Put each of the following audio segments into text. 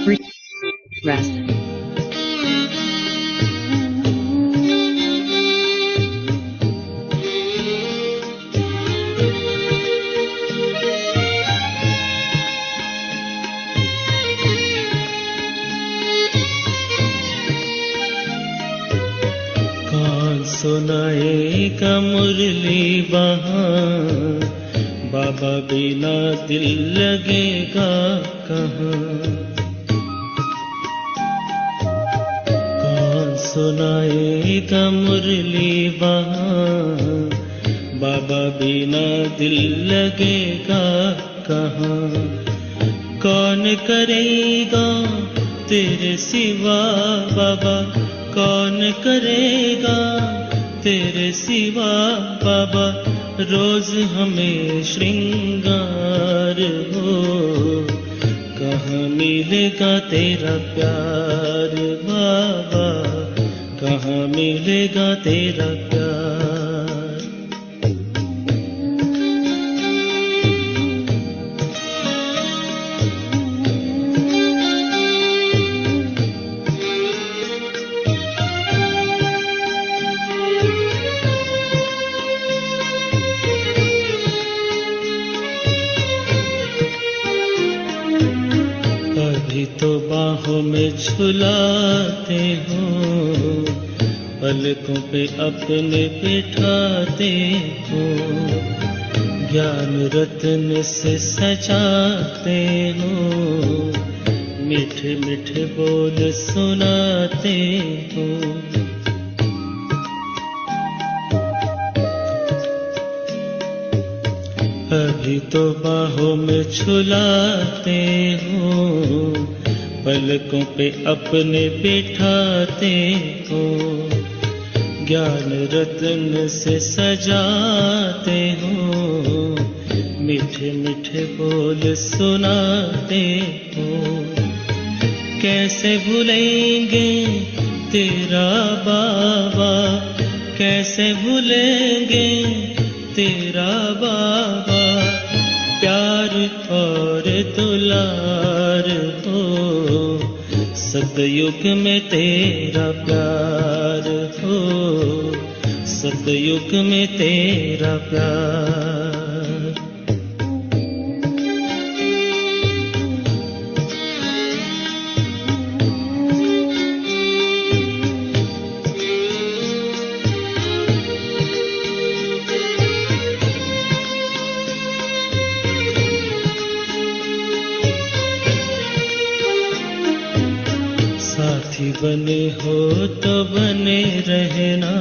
rest. कौन सुनाएगा मुरली वहाँ, बाबा बिना दिल लगेगा कहाँ। कौन सुनाएगा मुरली वहाँ, बाबा बिना दिल लगेगा कहाँ। कौन करेगा तेरे सिवा बाबा, कौन करेगा तेरे सिवा बाबा। रोज हमें श्रृंगार हो, कहाँ मिलेगा तेरा प्यार बाबा, कहाँ मिलेगा तेरा प्यार। तो बाहों में झुलाते हो, पलकों पे अपने बिठाते हो। ज्ञान रत्न से सजाते हो, मीठे मीठे बोल सुनाते हो। अभी तो बाहों में झुलाते हो, पलकों पे अपने बिठाते हो। ज्ञान रत्न से सजाते हो, मीठे मीठे बोल सुनाते हो। कैसे भूलेंगे तेरा बाबा, कैसे भूलेंगे तेरा बाबा। प्यार और दुलार हो, सतयुग में तेरा प्यार हो, सतयुग में तेरा प्यार। साथी बने हो तो बने रहना,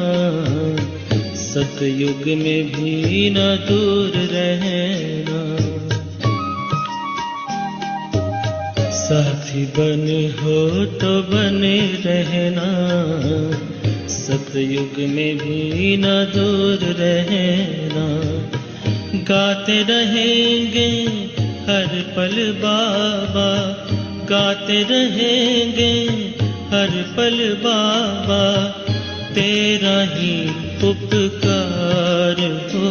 सतयुग में भी न दूर रहना। साथी बने हो तो बने रहना, सतयुग में भी न दूर रहना। गाते रहेंगे हर पल बाबा, गाते रहेंगे हर पल बाबा। तेरा ही उपकार हो,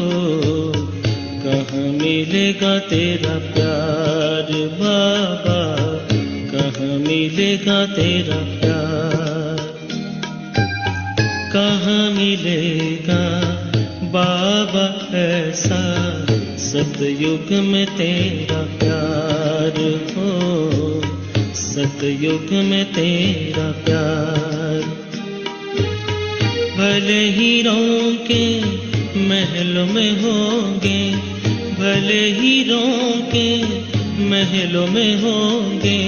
कहाँ मिलेगा तेरा प्यार बाबा, कहाँ मिलेगा तेरा प्यार। कहाँ मिलेगा बाबा ऐसा, सतयुग में तेरा प्यार हो, सतयुग में तेरा प्यार। भले हीरों के महलों में होंगे, भले हीरों के महलों में होंगे,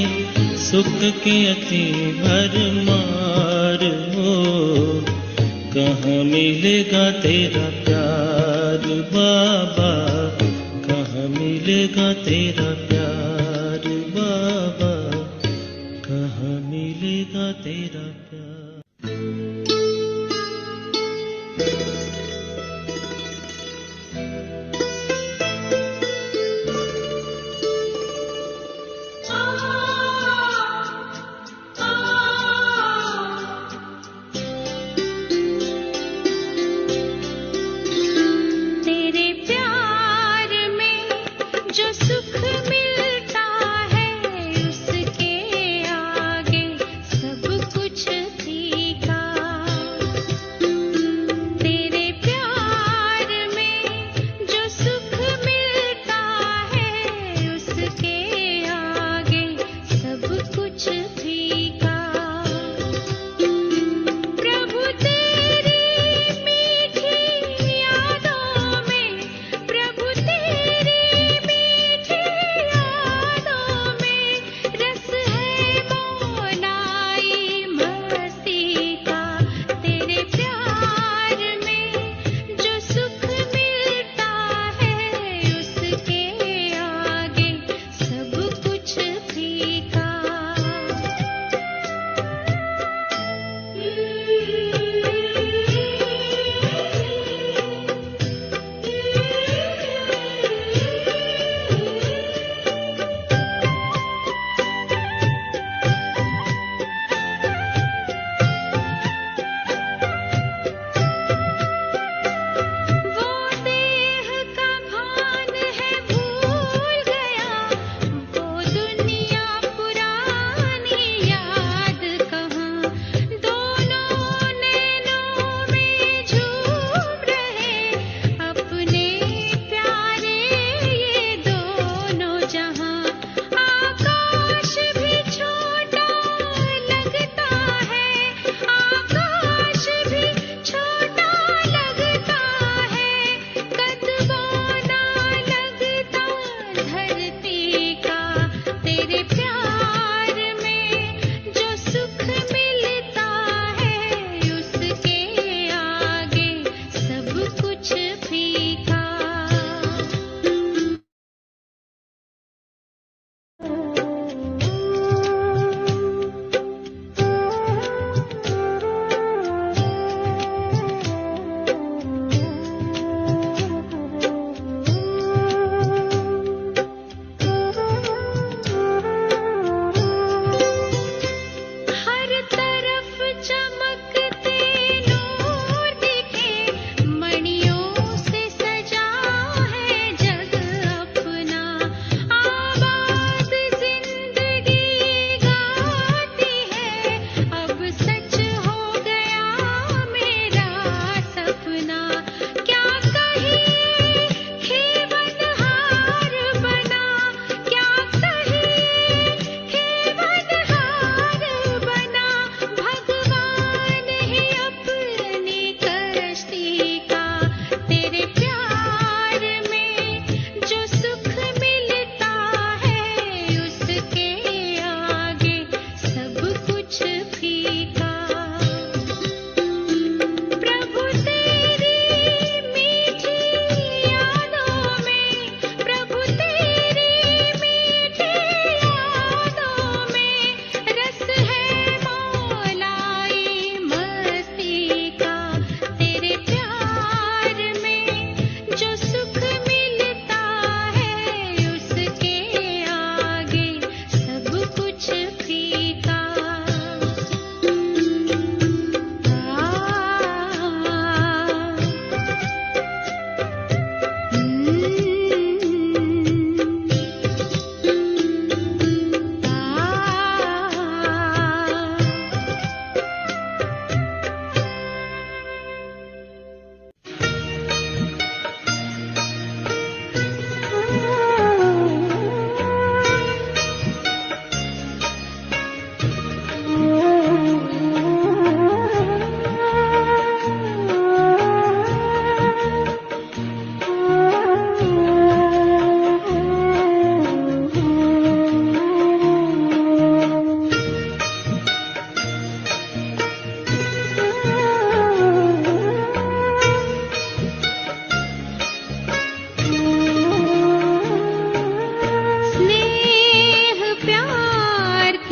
सुख के अति भरमार हो। कहाँ मिलेगा तेरा प्यार बाबा, कहाँ मिलेगा तेरा प्यार बाबा, कहाँ मिलेगा तेरा प्यार। तेरे प्यार में जो सुख मिलता है उसके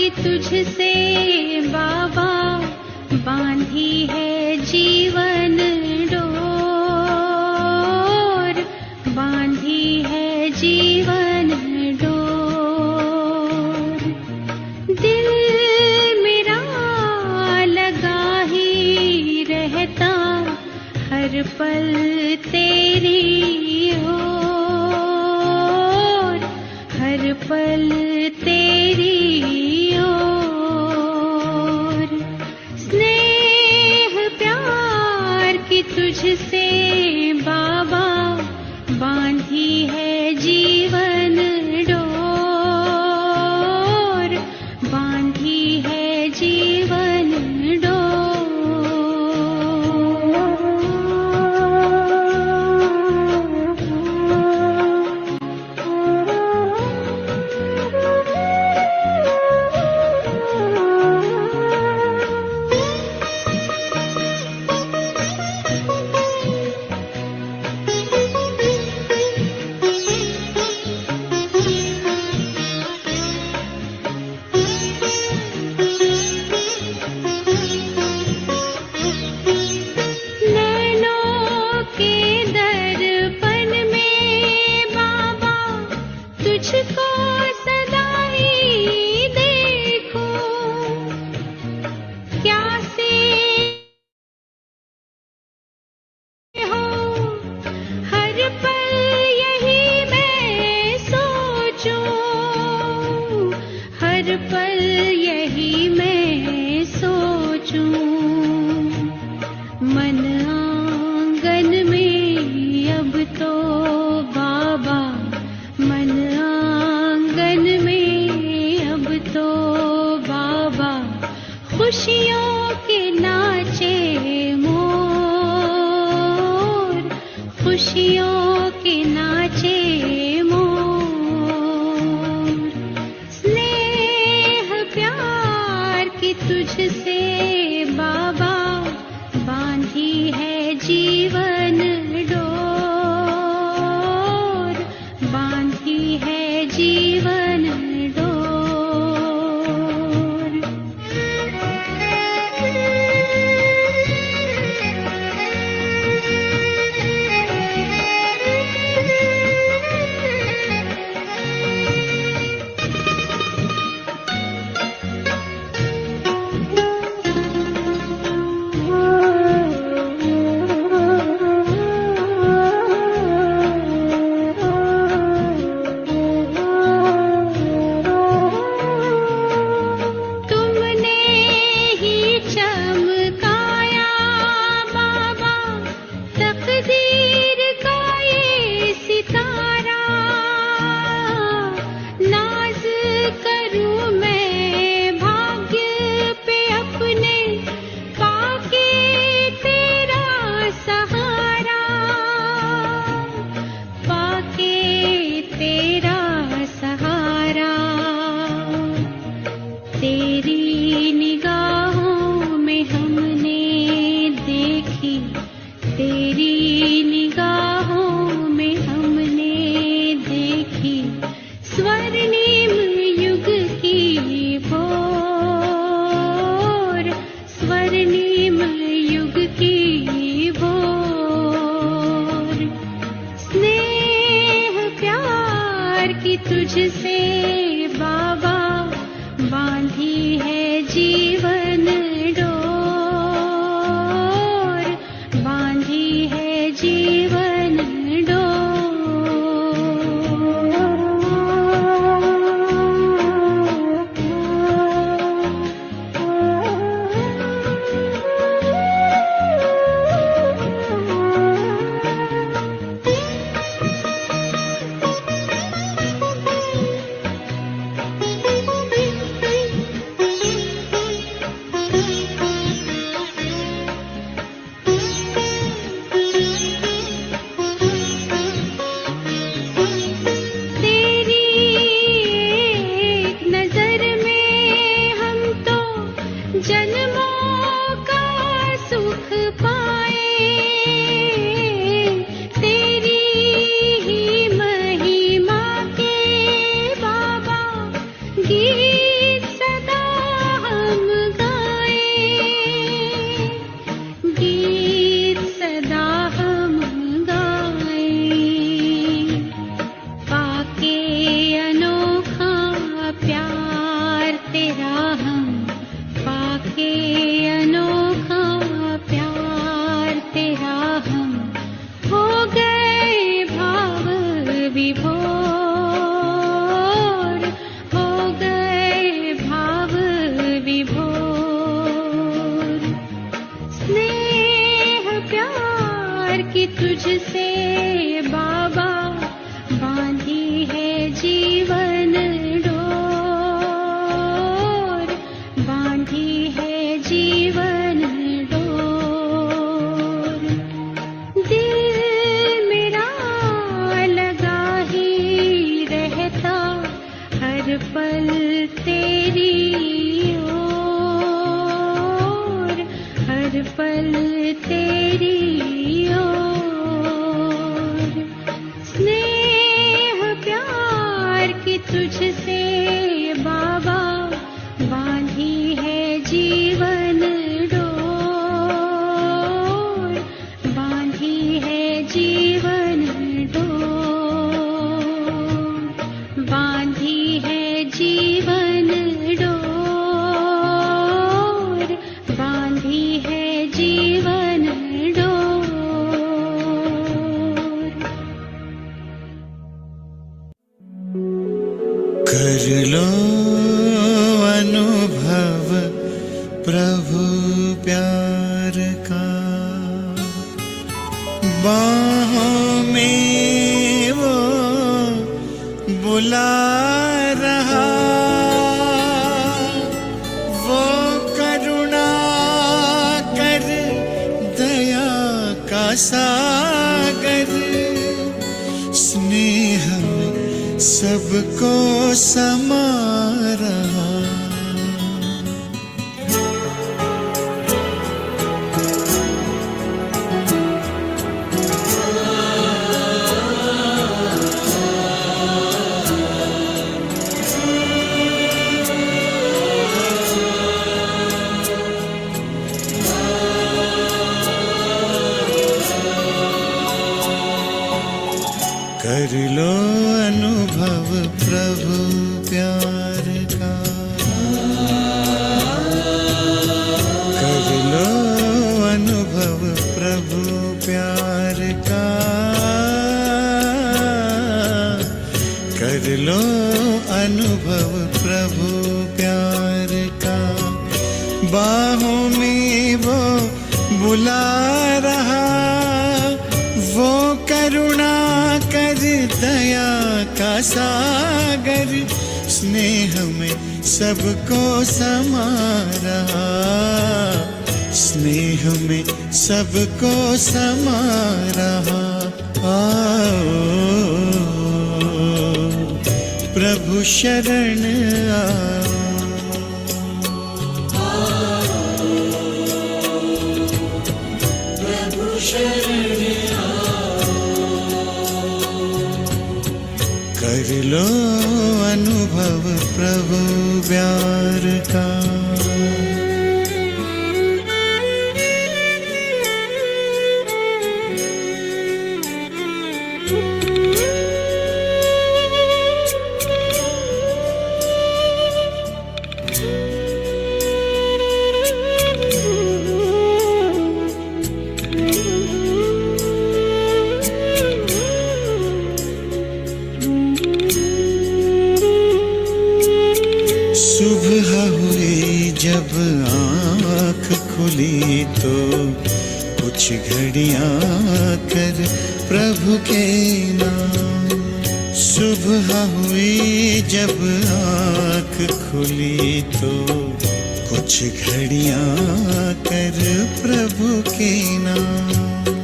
कि तुझसे बाबा बांधी है जीवन डोर, बांधी है जीवन डोर। दिल मेरा लगा ही रहता हर पल तेरी ओर, हर पल तेरी ओर। स्नेह प्यार की तुझसे बाबा बांधी है जीवन डोर, बांधी है जीवन तुझको सदा ही देखूं, क्या से हो हर पल यही मैं सोचूं, हर पल यही मैं सोचूं। मन आंगन में अब तो बाबा, मन आंगन में अब तो बाबा खुशियों के नाचे मोर, खुशियों के नाचे मोर। स्नेह प्यार की तुझसे बाबा बांधी है जीवन डोर, बांधी है जीवन डोर। तेरी निगाहों में हमने देखी, तेरी निगाहों में हमने देखी स्वर्णिम युग की भोर, स्वर्णिम युग की भोर। स्नेह प्यार की तुझसे बाबा बांधी है जीवन डोर, बांधी है जीवन बाहों में वो बुला रहा, वो करुणा कर दया का सागर, स्नेह में सबको समा रहा। कर लो अनुभव प्रभु प्यार का, कर लो अनुभव प्रभु प्यार का, कर लो अनुभव प्रभु प्यार का। बाहों में वो बुला रहा, वो करुणा कर दया का सागर, स्नेह में सबको समा रहा, स्नेह में सबको समा रहा। आओ प्रभु शरण आओ, प्रभु शरण कर लो अनुभव प्रभु प्यार का। सुबह हुई जब आँख खुली तो कुछ घड़ियाँ कर प्रभु के नाम। सुबह हुई जब आँख खुली तो कुछ घड़ियाँ कर प्रभु के नाम।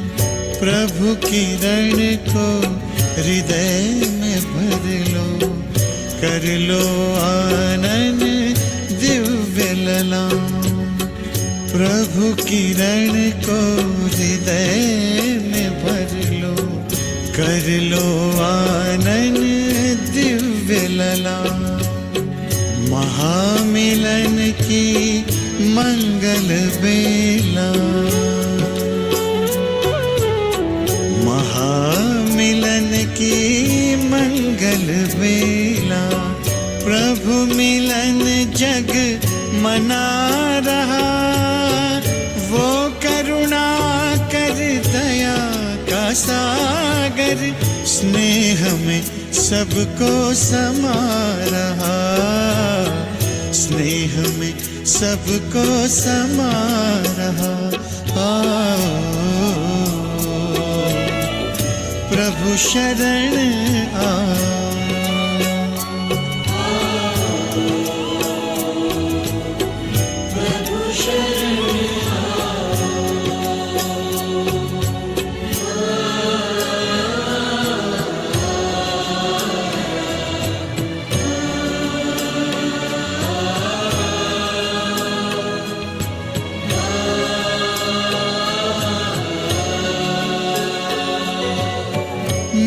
प्रभु किरण को हृदय में भर लो, कर लो आनंद दिव्य ललाम। प्रभु किरण को हृदय में भर लो, कर लो आनंद दिव्य ललाम। महामिलन की मंगल बेला, महामिलन की मंगल बेला, प्रभु मिलन जग मना रहा। वो करुणा कर दया का सागर, स्नेह में सबको समा रहा, स्नेह में सबको समा रहा। आओ प्रभु शरण आओ,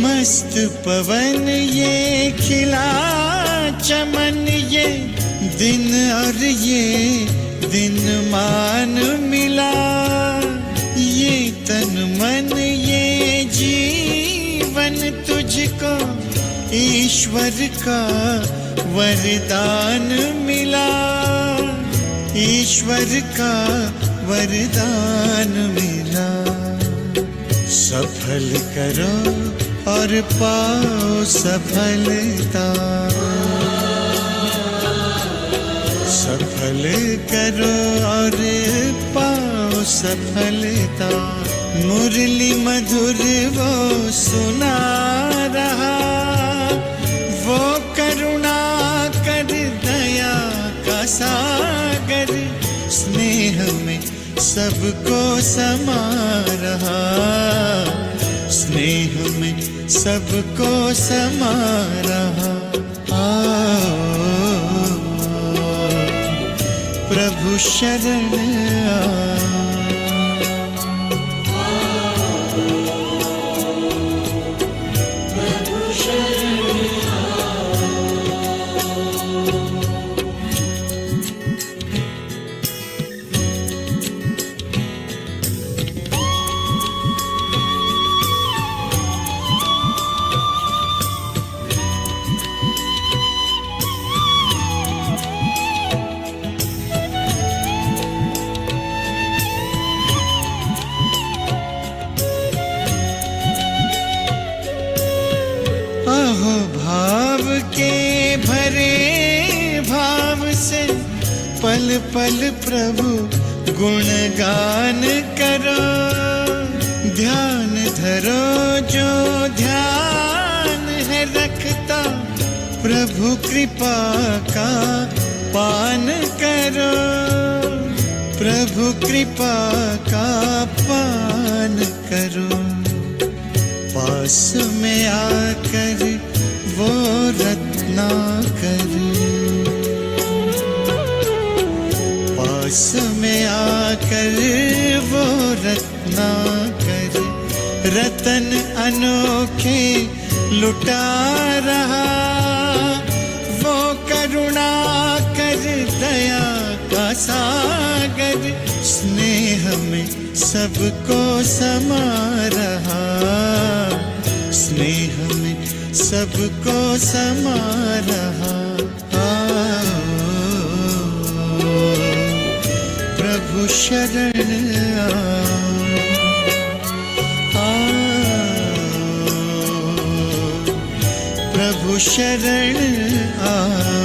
मस्त पवन ये खिला चमन, ये दिन और ये दिन मान मिला। ये तन मन ये जीवन तुझको ईश्वर का वरदान मिला, ईश्वर का वरदान मिला। सफल करो और पाओ सफलता, सफल करो और पाओ सफलता। मुरली मधुर वो सुना रहा, वो करुणा कर दया का सागर, स्नेह में सबको समा रहा, स्नेह में सबको समा रहा। आओ प्रभु शरण आओ। अहो भाव के भरे भाव से पल पल प्रभु गुणगान करो, ध्यान धरो जो ध्यान है रखता, प्रभु कृपा का पान करो, प्रभु कृपा का पान करो। पास में आकर वो रत्नाकर, पास में आकर वो रत्नाकर, रतन अनोखे लुटा रहा, वो करुणा कर दया का सागर, स्नेह में सबको समा रहा, स्नेह में सबको समा रहा। आओ प्रभु शरण आओ, आओ प्रभु शरण आओ।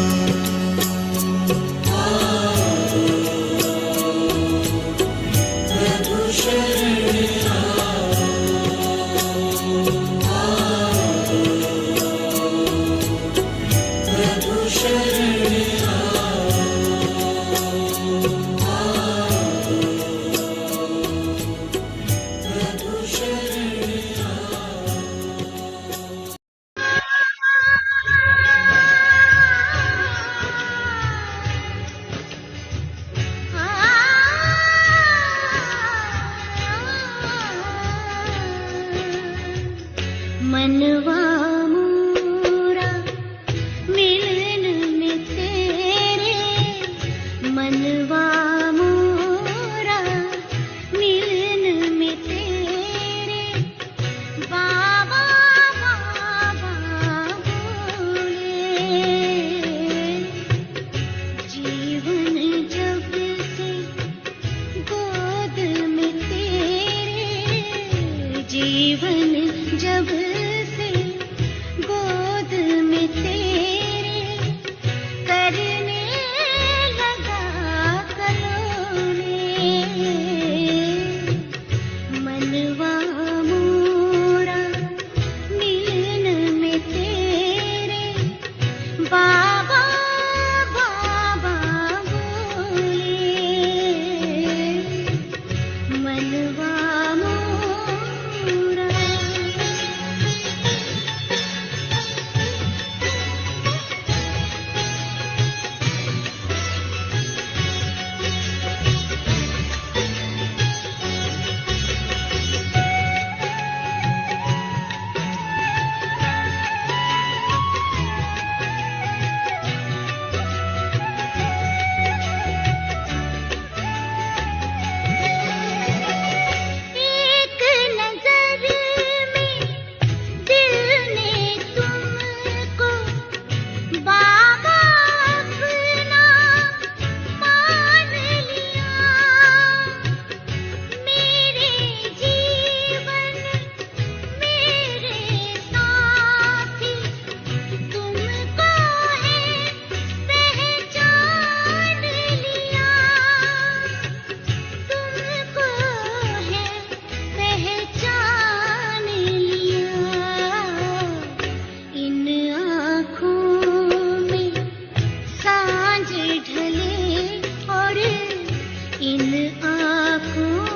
इन आँखों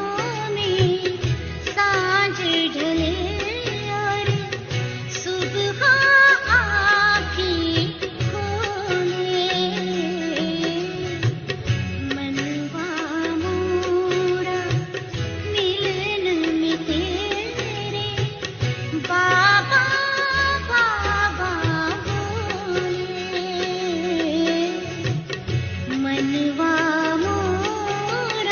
में सांझ ढले और सुबह आँखें खोले, मनवा मोरा मिलन में तेरे बाबा बाबा बोले, मनवा मोरा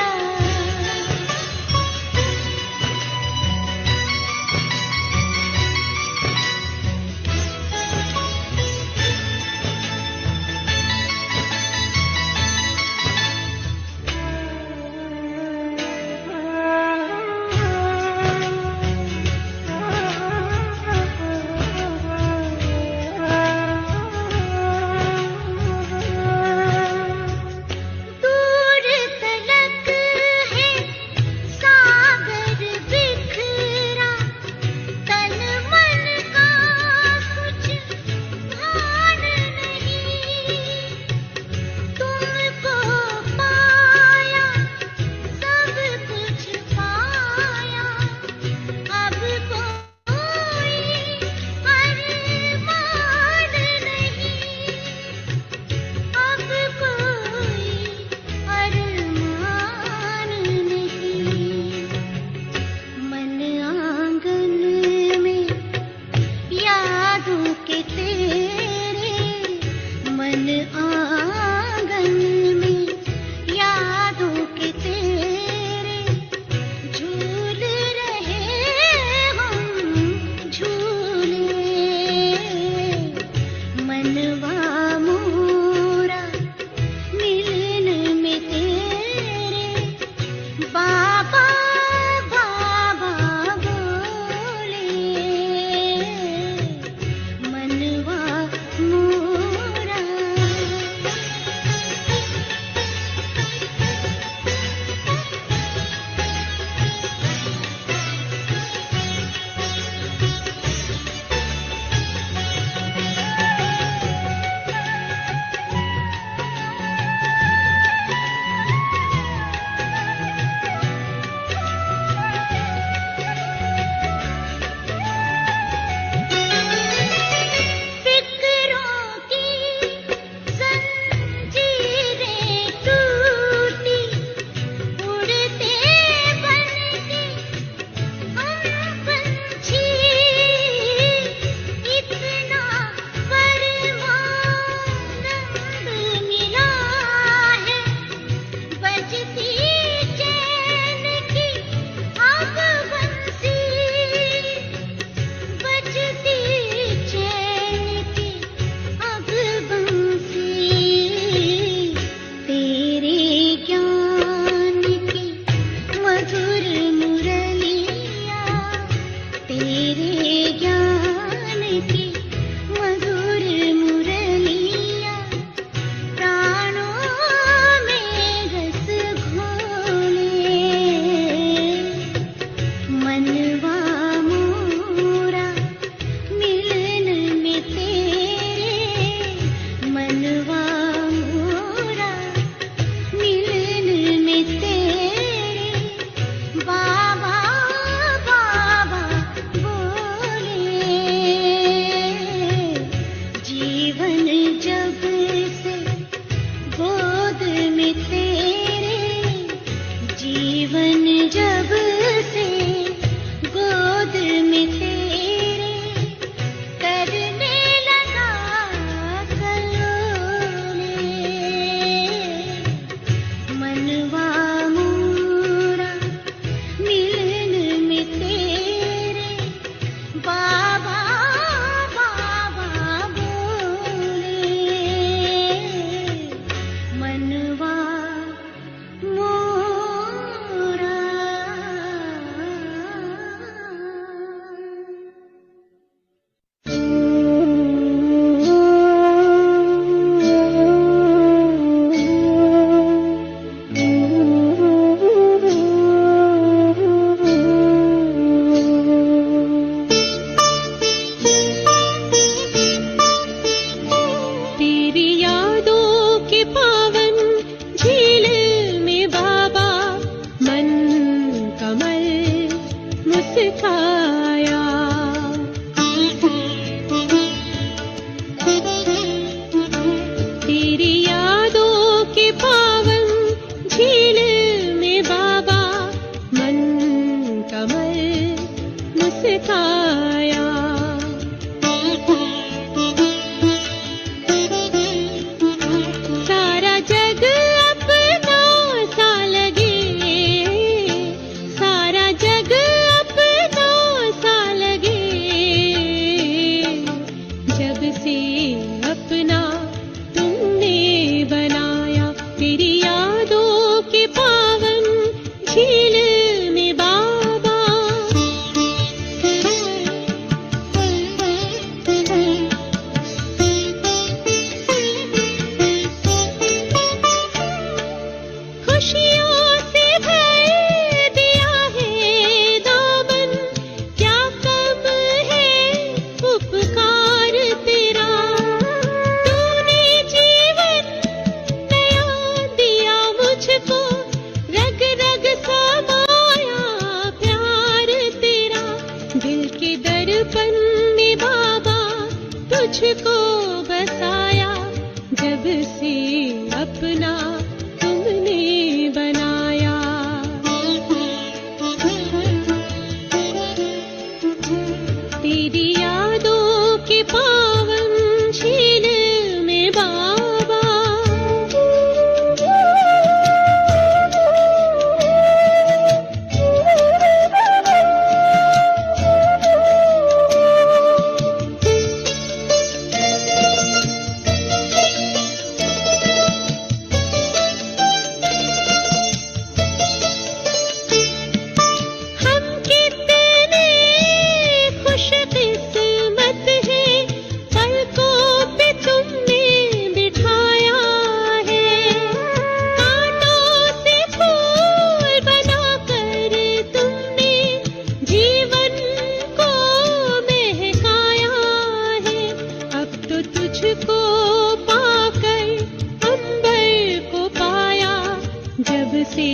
जब से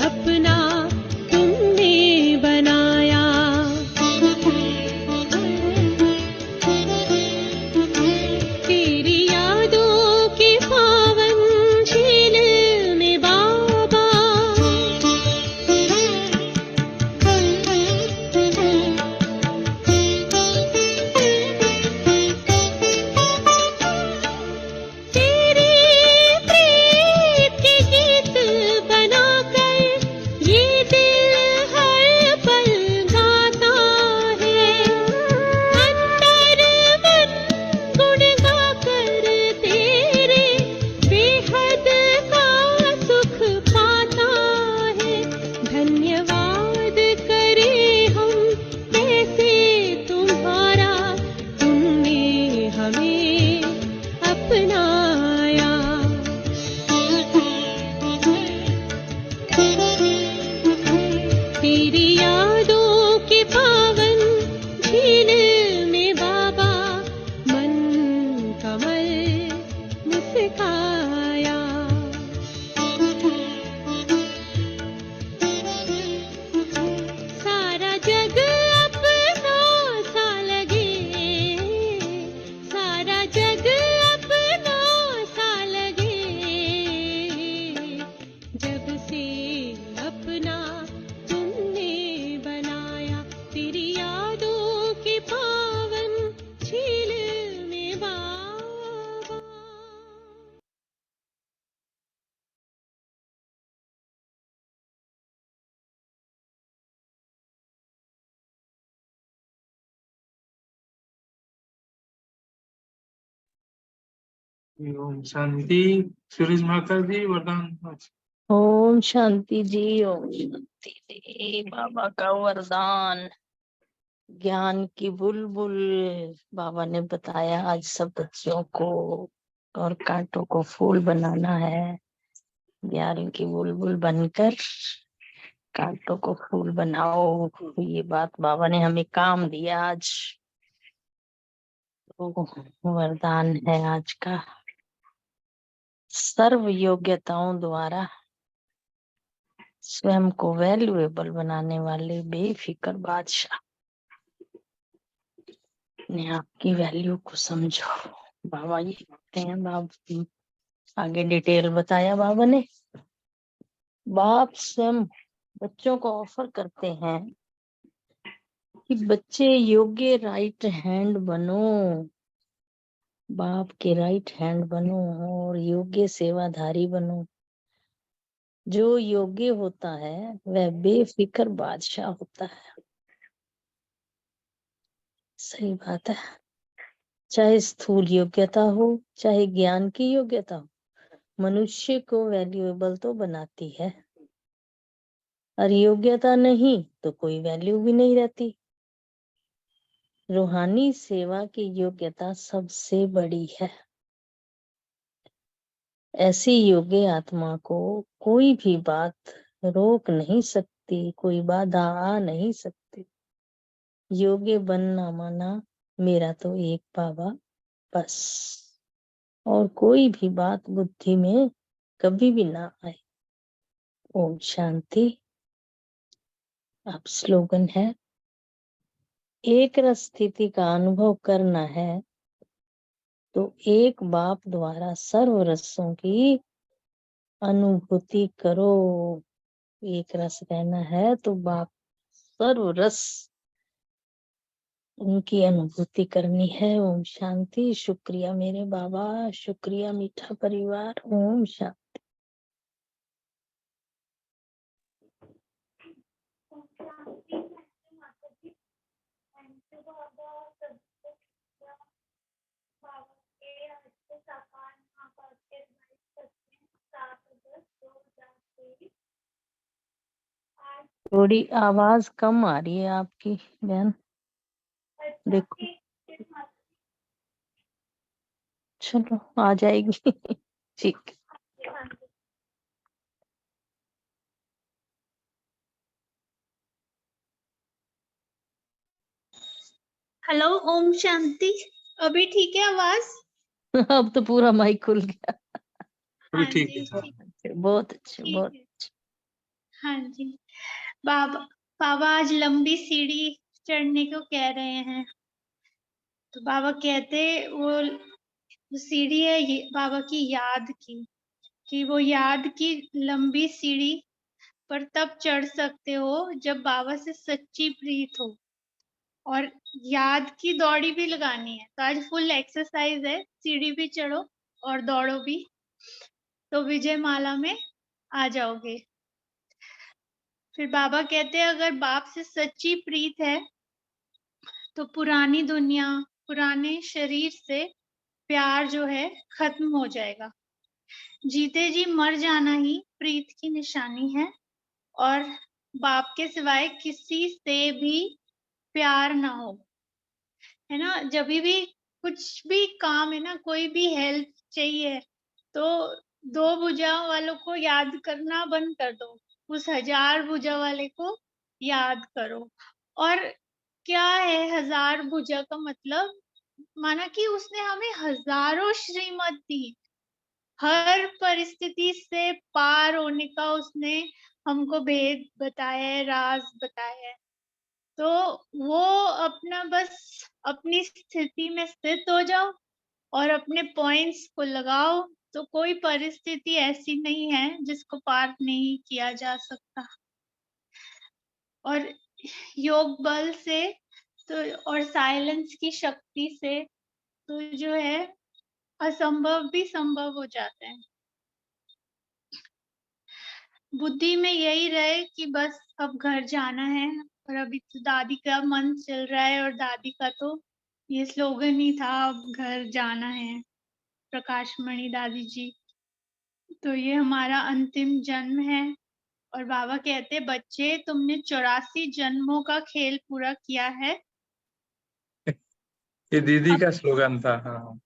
अपना तुमने बनाया। तेरी यादों के पावन झील में बाबा, तेरे प्रीत के गीत बनाकर ये दिल हर पल गाता है। अंतर मन गुण गाकर तेरे बेहद का सुख पाता है। धन्यवाद करे हम कैसे तुम्हारा, तुमने हमें अपनाया। तेरी यादों के पावन झील में बाबा, मन कमल मुस्काया। सारा जग अपना सा लगे, सारा जग अपना सा लगे, जब से अपना तुमने बनाया। तेरी यादों के पावन झील में बाबा। ओम शांति। सुरेश महाकाल जी वरदान। ओम शांति जी, ओम शांति जी। बाबा का वरदान, ज्ञान की बुलबुल। बाबा ने बताया आज सब बच्चों को, और कांटों को फूल बनाना है। ज्ञान की बुलबुल बनकर कांटों को फूल बनाओ। ये बात बाबा ने हमें काम दिया आज। तो वरदान है आज का, सर्व योग्यताओं द्वारा स्वयं को वैल्यूएबल बनाने वाले बेफिक्र बादशाह ने आपकी वैल्यू को समझो। बाबा ये कहते हैं, बाबा आगे डिटेल बताया बाबा ने। बाप स्वयं बच्चों को ऑफर करते हैं कि बच्चे योग्य राइट हैंड बनो, बाप के राइट हैंड बनो और योग्य सेवाधारी बनो। जो योग्य होता है वह बेफिक्र बादशाह होता है। सही बात है। चाहे स्थूल योग्यता हो, चाहे ज्ञान की योग्यता हो, मनुष्य को वैल्यूएबल तो बनाती है। और योग्यता नहीं तो कोई वैल्यू भी नहीं रहती। रूहानी सेवा की योग्यता सबसे बड़ी है। ऐसी योग्य आत्मा को कोई भी बात रोक नहीं सकती, कोई बाधा आ नहीं सकती। योग्य बनना माना मेरा तो एक बाबा बस, और कोई भी बात बुद्धि में कभी भी ना आए। ओम शांति। अब स्लोगन है, एक रस स्थिति का अनुभव करना है तो एक बाप द्वारा सर्व रसों की अनुभूति करो। एक रस रहना है तो बाप सर्व रस उनकी अनुभूति करनी है। ओम शांति। शुक्रिया मेरे बाबा, शुक्रिया मीठा परिवार। ओम शांति। थोड़ी आवाज कम आ रही है आपकी बहन, देखो। चलो आ जाएगी। ठीक। हेलो, ओम शांति। अभी ठीक है आवाज? अब तो पूरा माइक खुल गया। अभी हाँ ठीक जी, है। ठीक बहुत अच्छे, ठीक बहुत है। हाँ जी। बाबा बाबा आज लंबी सीढ़ी चढ़ने को कह रहे हैं। तो बाबा कहते वो सीढ़ी है ये बाबा की याद की, कि वो याद की लंबी सीढ़ी पर तब चढ़ सकते हो जब बाबा से सच्ची प्रीत हो, और याद की दौड़ी भी लगानी है। तो आज फुल एक्सरसाइज है, सीढ़ी भी चढ़ो और दौड़ो भी, तो विजय माला में आ जाओगे। फिर बाबा कहते हैं अगर बाप से सच्ची प्रीत है तो पुरानी दुनिया, पुराने शरीर से प्यार जो है खत्म हो जाएगा। जीते जी मर जाना ही प्रीत की निशानी है, और बाप के सिवाय किसी से भी प्यार ना हो, है ना। जब भी कुछ भी काम है ना, कोई भी हेल्प चाहिए, तो दो भुजा वालों को याद करना बंद कर दो, उस 1000 भुजा वाले को याद करो। और क्या है 1000 भुजा का मतलब? माना कि उसने हमें हजारों श्रीमत दी, हर परिस्थिति से पार होने का उसने हमको भेद बताया है, राज बताया है। तो वो अपना बस अपनी स्थिति में स्थित हो जाओ और अपने पॉइंट्स को लगाओ, तो कोई परिस्थिति ऐसी नहीं है जिसको पार नहीं किया जा सकता। और योग बल से तो और साइलेंस की शक्ति से तो जो है असंभव भी संभव हो जाता है। बुद्धि में यही रहे कि बस अब घर जाना है, और अभी तो दादी का मन चल रहा है, और दादी का तो ये स्लोगन ही था, अब घर जाना है, प्रकाश मणि दादी जी। तो ये हमारा अंतिम जन्म है। और बाबा कहते बच्चे तुमने 84 जन्मों का खेल पूरा किया है। ये दीदी का स्लोगन था। हाँ,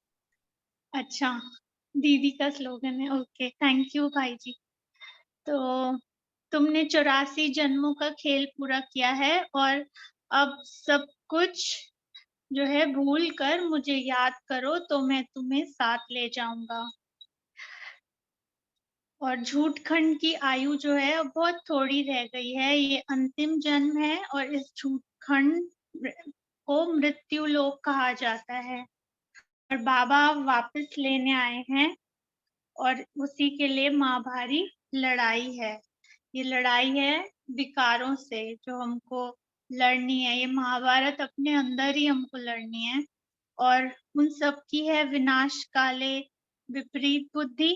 अच्छा, दीदी का स्लोगन है, ओके, थैंक यू भाई जी। तो तुमने 84 जन्मों का खेल पूरा किया है, और अब सब कुछ जो है भूल कर मुझे याद करो, तो मैं तुम्हें साथ ले जाऊंगा। और झूठ खंड की आयु जो है अब बहुत थोड़ी रह गई है, ये अंतिम जन्म है, और इस झूठ खंड को मृत्यु लोक कहा जाता है। और बाबा वापस लेने आए हैं, और उसी के लिए महाभारी लड़ाई है। ये लड़ाई है विकारों से जो हमको लड़नी है, ये महाभारत अपने अंदर ही हमको लड़नी है। और उन सब की है विनाश काले विपरीत बुद्धि।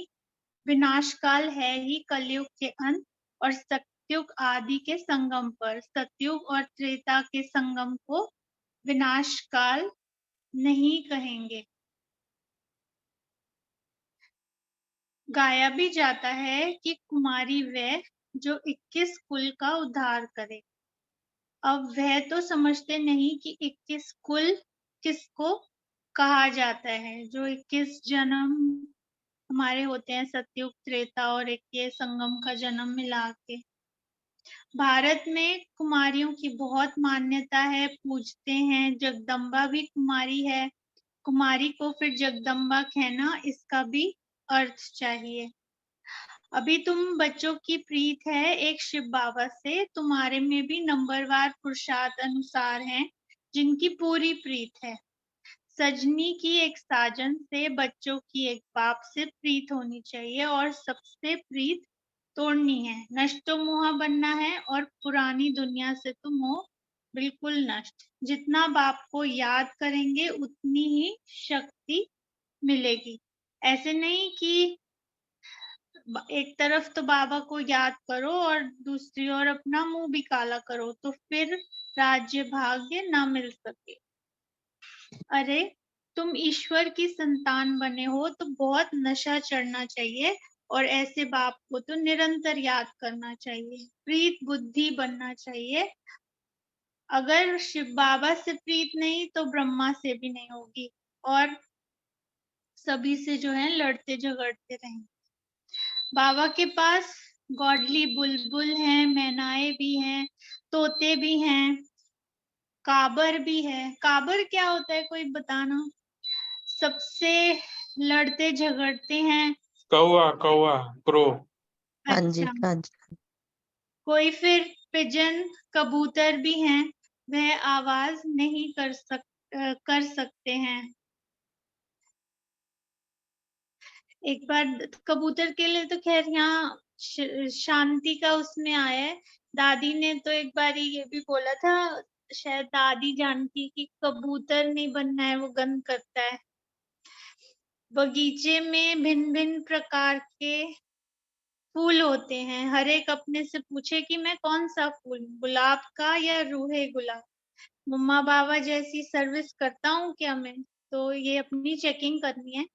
विनाश काल है ही कलयुग के अंत, और सतयुग आदि के संगम पर। सतयुग और त्रेता के संगम को विनाश काल नहीं कहेंगे। गाया भी जाता है कि कुमारी वह जो 21 कुल का उद्धार करे। अब वह तो समझते नहीं कि 21 कुल किसको कहा जाता है। जो 21 जन्म हमारे होते हैं, सतयुग त्रेता और एक ये संगम का जन्म मिला के। भारत में कुमारियों की बहुत मान्यता है, पूजते हैं। जगदम्बा भी कुमारी है। कुमारी को फिर जगदम्बा कहना, इसका भी अर्थ चाहिए। अभी तुम बच्चों की प्रीत है एक शिव बाबा से, तुम्हारे में भी नंबरवार पुरुषार्थ अनुसार हैं जिनकी पूरी प्रीत है। सजनी की एक साजन से, बच्चों की एक बाप से प्रीत होनी चाहिए, और सबसे प्रीत तोड़नी है। नष्ट तो मोह बनना है, और पुरानी दुनिया से तुम हो बिल्कुल नष्ट। जितना बाप को याद करेंगे उतनी ही शक्ति मिलेगी। ऐसे नहीं कि एक तरफ तो बाबा को याद करो और दूसरी ओर अपना मुंह भी काला करो, तो फिर राज्य भाग्य ना मिल सके। अरे तुम ईश्वर की संतान बने हो तो बहुत नशा चढ़ना चाहिए, और ऐसे बाप को तो निरंतर याद करना चाहिए। प्रीत बुद्धि बनना चाहिए। अगर शिव बाबा से प्रीत नहीं तो ब्रह्मा से भी नहीं होगी, और सभी से जो है लड़ते झगड़ते रहेंगे। बाबा के पास गॉडली बुलबुल हैं, मैनाए भी हैं, तोते भी हैं, काबर भी है। काबर क्या होता है कोई बताना? सबसे लड़ते झगड़ते हैं। कौवा कौवा क्रो। हाँ जी, अच्छा, हाँ जी। कोई फिर पिजन कबूतर भी हैं, वह आवाज नहीं कर सकते हैं। एक बार कबूतर के लिए तो खैर यहाँ शांति का उसमें आया है। दादी ने तो एक बार ये भी बोला था, शायद दादी जानती कि कबूतर नहीं बनना है, वो गंध करता है। बगीचे में भिन्न भिन्न प्रकार के फूल होते हैं। हर एक अपने से पूछे कि मैं कौन सा फूल, गुलाब का या रूहे गुलाब। मम्मा बाबा जैसी सर्विस करता हूँ क्या मैं? तो ये अपनी चेकिंग करनी है।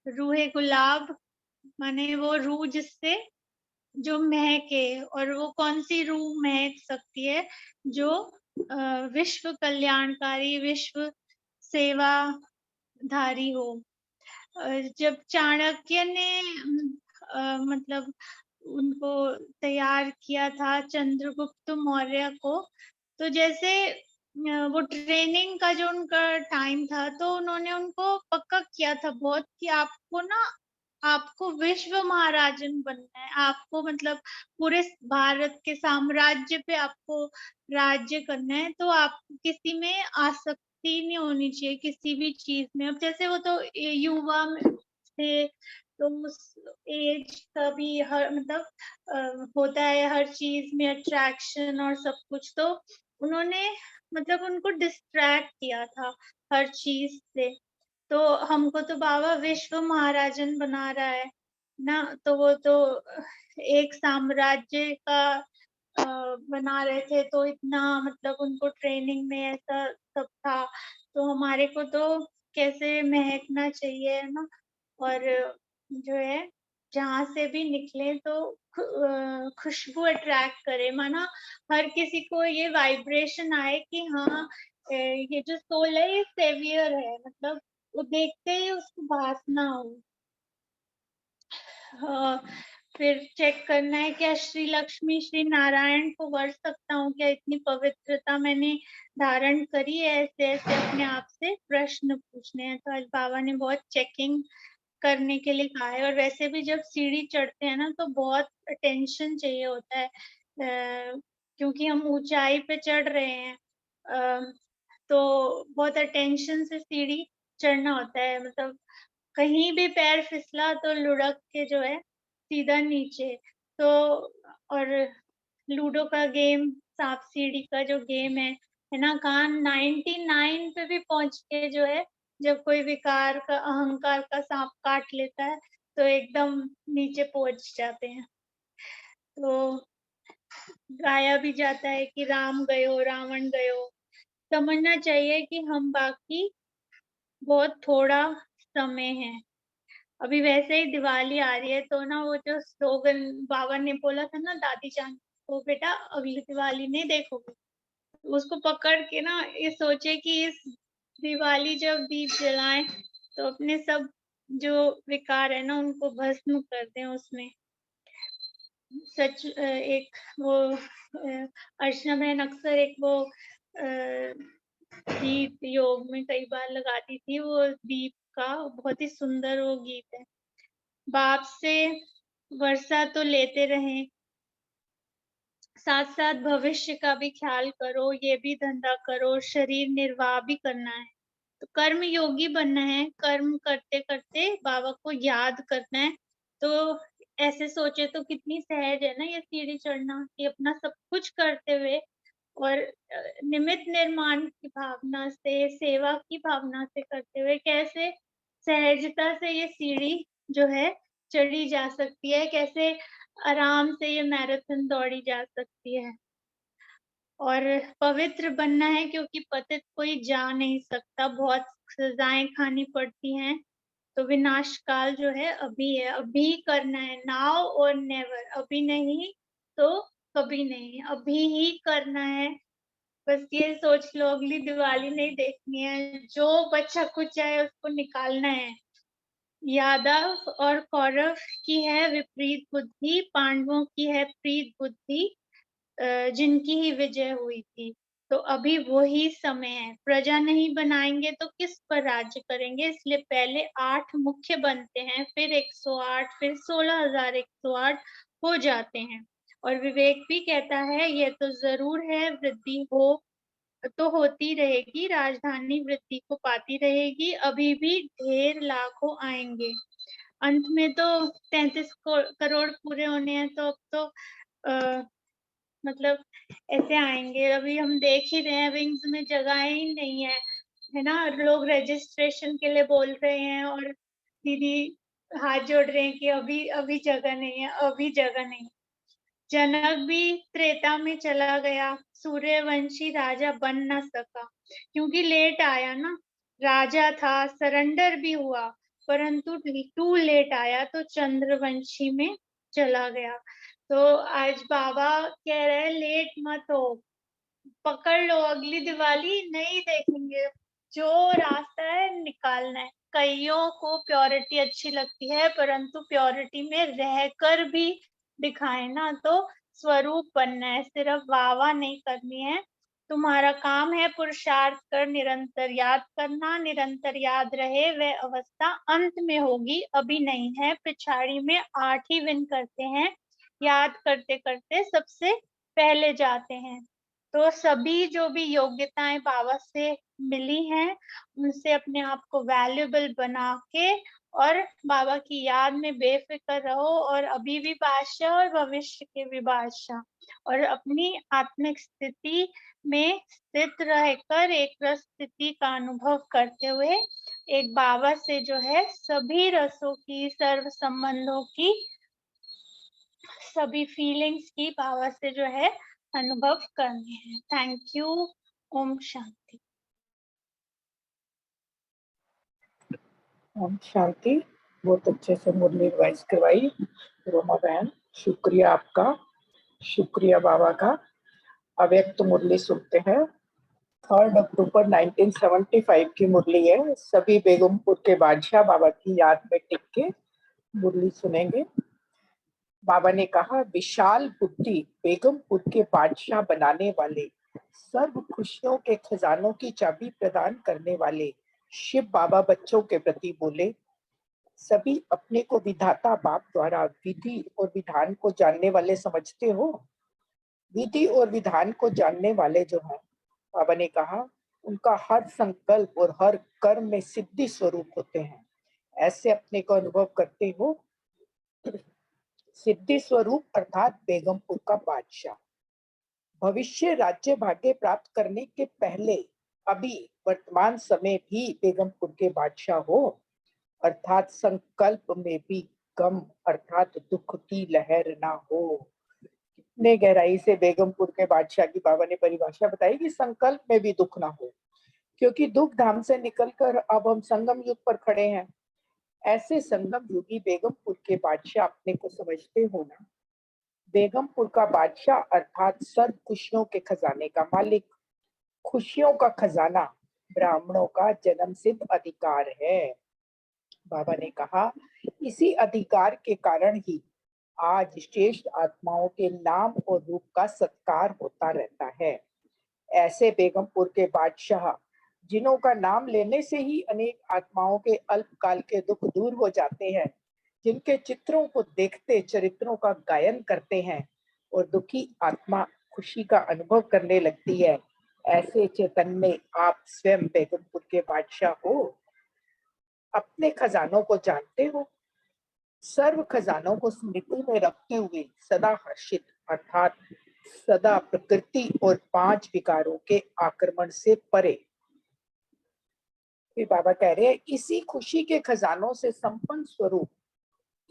रूहे गुलाब माने वो रूह जिससे जो महके, और वो कौन सी रूह महक सकती है? जो विश्व कल्याणकारी, विश्व सेवाधारी हो। जब चाणक्य ने मतलब उनको तैयार किया था, चंद्रगुप्त मौर्य को, तो जैसे वो ट्रेनिंग का जो उनका टाइम था, तो उन्होंने उनको पक्का किया था बहुत कि आपको विश्व महाराजन बनना है, आपको मतलब पूरे भारत के साम्राज्य पे आपको राज्य करना है, तो आपको किसी में आसक्ति नहीं होनी चाहिए, किसी भी चीज में। अब जैसे वो तो युवा में थे, तो उस एज का भी हर मतलब होता है हर चीज में अट्रैक्शन और सब कुछ, तो उन्होंने मतलब उनको डिस्ट्रैक्ट किया था हर चीज से। तो हमको तो बाबा विश्व महाराजन बना रहा है ना, तो वो तो एक साम्राज्य का बना रहे थे, तो इतना मतलब उनको ट्रेनिंग में ऐसा सब था, तो हमारे को तो कैसे महकना चाहिए है ना। और जो है जहाँ से भी निकले तो खुशबू अट्रैक्ट करे, माना हर किसी को ये वाइब्रेशन आए कि हाँ ये जो सोल है ये सेवियर है, मतलब वो देखते ही उसको वासना हो। फिर चेक करना है क्या श्री लक्ष्मी श्री नारायण को वर सकता हूँ क्या, इतनी पवित्रता मैंने धारण करी है? ऐसे ऐसे अपने आप से प्रश्न पूछने हैं। तो आज बाबा ने बहुत चेकिंग करने के लिए कहा है। और वैसे भी जब सीढ़ी चढ़ते हैं ना, तो बहुत अटेंशन चाहिए होता है, क्योंकि हम ऊंचाई पे चढ़ रहे हैं, तो बहुत अटेंशन से सीढ़ी चढ़ना होता है। मतलब कहीं भी पैर फिसला तो लुढ़क के जो है सीधा नीचे। तो और लूडो का गेम, सांप सीढ़ी का जो गेम है ना, कहाँ 99 पे भी पहुंच के जो है, जब कोई विकार का अहंकार का सांप काट लेता है, तो एकदम नीचे पहुंच जाते हैं। तो गाया भी जाता है कि राम गयो रावण गयो। समझना चाहिए कि हम बाकी बहुत थोड़ा समय है। अभी वैसे ही दिवाली आ रही है, तो ना वो जो स्लोगन बाबा ने बोला था ना दादी जान को, बेटा अगली दिवाली नहीं देखोगे, उसको पकड़ के ना ये सोचे कि इस दिवाली जब दीप जलाएं तो अपने सब जो विकार है ना उनको भस्म कर दें उसमें। सच एक वो अर्चना बहन अक्सर एक वो दीप योग में कई बार लगाती थी, वो दीप का बहुत ही सुंदर वो गीत है। बाप से वर्षा तो लेते रहें, साथ साथ भविष्य का भी ख्याल करो, ये भी धंधा करो, शरीर निर्वाह भी करना है। तो कर्म योगी बनना है, कर्म करते करते बाबा को याद करना है। तो ऐसे सोचे तो कितनी सहज है ना ये सीढ़ी चढ़ना, कि अपना सब कुछ करते हुए और निमित्त निर्माण की भावना से, सेवा की भावना से करते हुए कैसे सहजता से ये सीढ़ी जो है चढ़ी जा सकती है, कैसे आराम से ये मैराथन दौड़ी जा सकती है। और पवित्र बनना है, क्योंकि पतित कोई जा नहीं सकता, बहुत सजाएं खानी पड़ती हैं। तो विनाश काल जो है अभी है, अभी करना है, नाउ और नेवर, अभी नहीं तो कभी नहीं, अभी ही करना है। बस ये सोच लो अगली दिवाली नहीं देखनी है, जो बच्चा कुछ है उसको निकालना है। यादव और कौरव की है विपरीत बुद्धि, पांडवों की है प्रीत बुद्धि, जिनकी ही विजय हुई थी। तो अभी वही समय है, प्रजा नहीं बनाएंगे तो किस पर राज्य करेंगे, इसलिए पहले 8 मुख्य बनते हैं, फिर 108, फिर 16,108 हो जाते हैं। और विवेक भी कहता है यह तो जरूर है, वृद्धि हो तो होती रहेगी, राजधानी वृद्धि को पाती रहेगी, अभी भी ढेर लाखों आएंगे। अंत में तो 33 करोड़ पूरे होने हैं, तो अब तो मतलब ऐसे आएंगे। अभी हम देख ही रहे हैं विंग्स में जगह ही नहीं है ना। लोग रजिस्ट्रेशन के लिए बोल रहे हैं और दीदी हाथ जोड़ रहे हैं कि अभी अभी जगह नहीं है, अभी जगह नहीं। जनक भी त्रेता में चला गया, सूर्यवंशी राजा बन न सका क्योंकि लेट आया ना। राजा था, सरेंडर भी हुआ, परंतु टू लेट आया तो चंद्रवंशी में चला गया। तो आज बाबा कह रहे हैं लेट मत हो, पकड़ लो, अगली दिवाली नहीं देखेंगे, जो रास्ता है निकालना है। कईयों को प्योरिटी अच्छी लगती है, परंतु प्योरिटी में रहकर भी दिखाए ना, तो स्वरूप बनना है, सिर्फ वाह नहीं करनी है। तुम्हारा काम है पुरुषार्थ कर निरंतर याद करना, निरंतर याद रहे वह अवस्था अंत में होगी, अभी नहीं है। पिछाड़ी में 8 ही विन करते हैं, याद करते करते सबसे पहले जाते हैं। तो सभी जो भी योग्यताएं बाबा से मिली हैं, उनसे अपने आप को वैल्यूएबल बना के और बाबा की याद में बेफिक्र रहो, और अभी भी बादशाह और भविष्य के भी बादशाह, और अपनी आत्मिक स्थिति में स्थित रहकर एक रस स्थिति का अनुभव करते हुए एक बाबा से जो है सभी रसों की, सर्व संबंधों की, सभी फीलिंग्स की बाबा से जो है अनुभव करने हैं। Thank you. ओम शांति। ओम शांति। बहुत अच्छे से मुरली रिवाइज करवाई रोमा बहन, शुक्रिया आपका, शुक्रिया बाबा का। अब एक तो मुरली सुनते हैं। 3 अक्टूबर 1975 की मुरली है। सभी बेगमपुर के बादशाह बाबा की याद में टिक के मुरली सुनेंगे। बाबा ने कहा, विशाल बुद्धि बेगमपुर के बादशाह बनाने वाले, सर्व खुशियों के खजानों की चाबी प्रदान करने वाले शिव बाबा बच्चों के प्रति बोले, सभी अपने को विधाता बाप द्वारा विधि और विधान को जानने वाले समझते हो। विधि और विधान को जानने वाले जो हैं, बाबा ने कहा, उनका हर संकल्प और हर कर्म में सिद्धि स्वरूप होते हैं। ऐसे अपने को अनुभव करते हो। सिद्धि स्वरूप अर्थात बेगमपुर का बादशाह। भविष्य राज्य भाग्य प्राप्त करने के पहले अभी वर्तमान समय भी बेगमपुर के बादशाह हो, अर्थात संकल्प में भी गम अर्थात दुख की लहर ना हो। कितने गहराई से बेगमपुर के बादशाह की बाबा ने परिभाषा बताई कि संकल्प में भी दुख ना हो, क्योंकि दुख धाम से निकलकर अब हम संगम युग पर खड़े हैं। ऐसे संगम युगी बेगमपुर के बादशाह अपने को समझते हो ना। बेगमपुर का बादशाह अर्थात सर्व खुशियों के खजाने का मालिक। खुशियों का खजाना ब्राह्मणों का जन्म सिद्ध अधिकार है। बाबा ने कहा, इसी अधिकार के कारण ही आज श्रेष्ठ आत्माओं के नाम और रूप का सत्कार होता रहता है। ऐसे बेगमपुर के बादशाह, जिन्हों का नाम लेने से ही अनेक आत्माओं के अल्पकाल के दुख दूर हो जाते हैं, जिनके चित्रों को देखते चरित्रों का गायन करते हैं और दुखी आत्मा खुशी का अनुभव करने लगती है, ऐसे चैतन्य आप स्वयं बेगमपुर के बादशाह हो। अपने खजानों को जानते हो। सर्व खजानों को स्मृति में रखते हुए सदा हर्षित अर्थात सदा प्रकृति और 5 विकारों के आक्रमण से परे। फिर बाबा कह रहे हैं, इसी खुशी के खजानों से संपन्न स्वरूप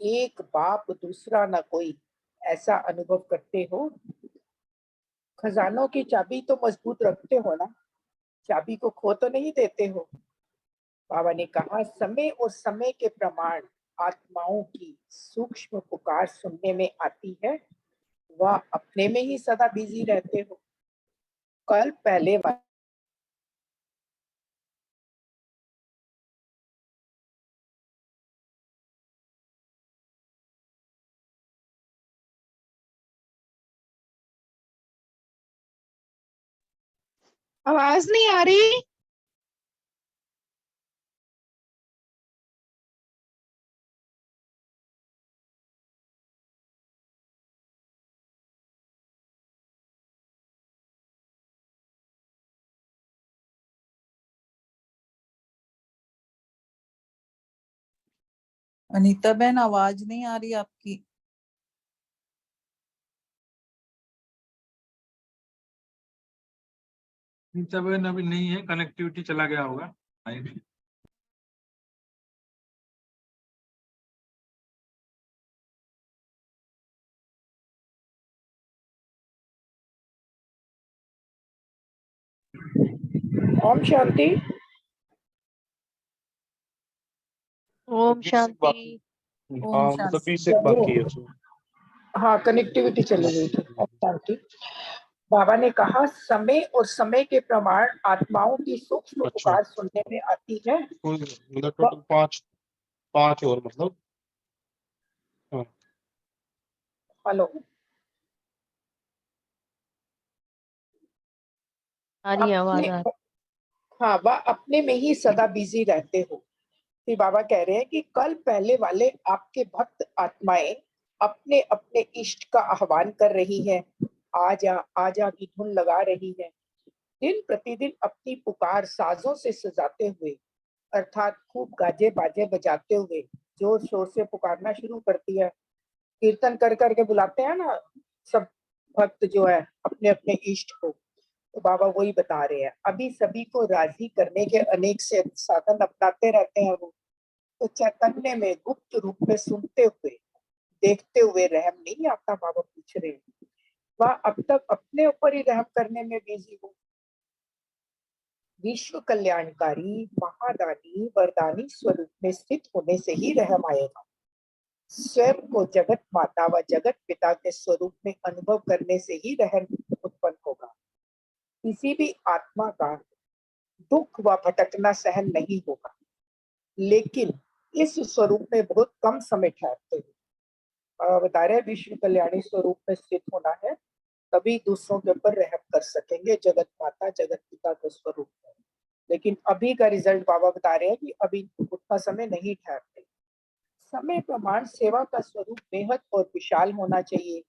एक बाप दूसरा न कोई, ऐसा अनुभव करते हो। खजानों की चाबी तो मजबूत रखते हो ना, चाबी को खो तो नहीं देते हो। बाबा ने कहा, समय और समय के प्रमाण आत्माओं की सूक्ष्म पुकार सुनने में आती है, वह अपने में ही सदा बिजी रहते हो। कल पहले आवाज नहीं आ रही। अनीता बहन आवाज नहीं आ रही आपकी। नीचा बहन अभी नहीं है, कनेक्टिविटी चला गया होगा। आएगी। ओम शांति। ओम शांति। ओम शांति। 20 एक बाकी है उसमें। हाँ, कनेक्टिविटी चली गई थी। ओम शांति। बाबा ने कहा समय और समय के प्रमाण आत्माओं की सूक्ष्म अच्छा। पुकार सुनने में आती है। मतलब टोटल 5 और मतलब। हाँ। हेलो, आ रही है आवाज आ रही। हाँ, वह अपने में ही सदा बिजी रहते हो। फिर बाबा कह रहे हैं कि कल पहले वाले आपके भक्त आत्माएं अपने अपने इष्ट का आह्वान कर रही हैं, आजा आजा की धुन लगा रही है। दिन प्रतिदिन अपनी पुकार साजों से सजाते हुए, अर्थात खूब गाजे बाजे बजाते हुए जोर शोर से पुकारना शुरू करती है। कीर्तन कर करके बुलाते हैं ना सब भक्त जो है अपने अपने इष्ट को। तो बाबा वही बता रहे हैं, अभी सभी को राजी करने के अनेक से साधन अपनाते रहते हैं वो। तो चैतन्य में गुप्त रूप में सुनते हुए देखते हुए रहम नहीं आता। बाबा पूछ रहे हैं, वह अब तक अपने ऊपर ही रहम करने में बिजी हो। विश्व कल्याणकारी महादानी वरदानी स्वरूप में स्थित होने से ही रहम आएगा। स्वयं को जगत माता व जगत पिता के स्वरूप में अनुभव करने से ही रहम उत्पन्न होगा। किसी भी आत्मा का दुख व भटकना सहन नहीं होगा, लेकिन इस स्वरूप में बहुत कम समय ठहरते हैं। बता रहे विश्व कल्याणी स्वरूप में स्थित होना है, तभी दूसरों के ऊपर रहम कर सकेंगे जगत माता जगत पिता के स्वरूप में। लेकिन अभी का रिजल्ट बाबा बता रहे हैं कि अभी उतना समय नहीं ठहरते। समय प्रमाण सेवा का स्वरूप बेहद और विशाल होना चाहिए।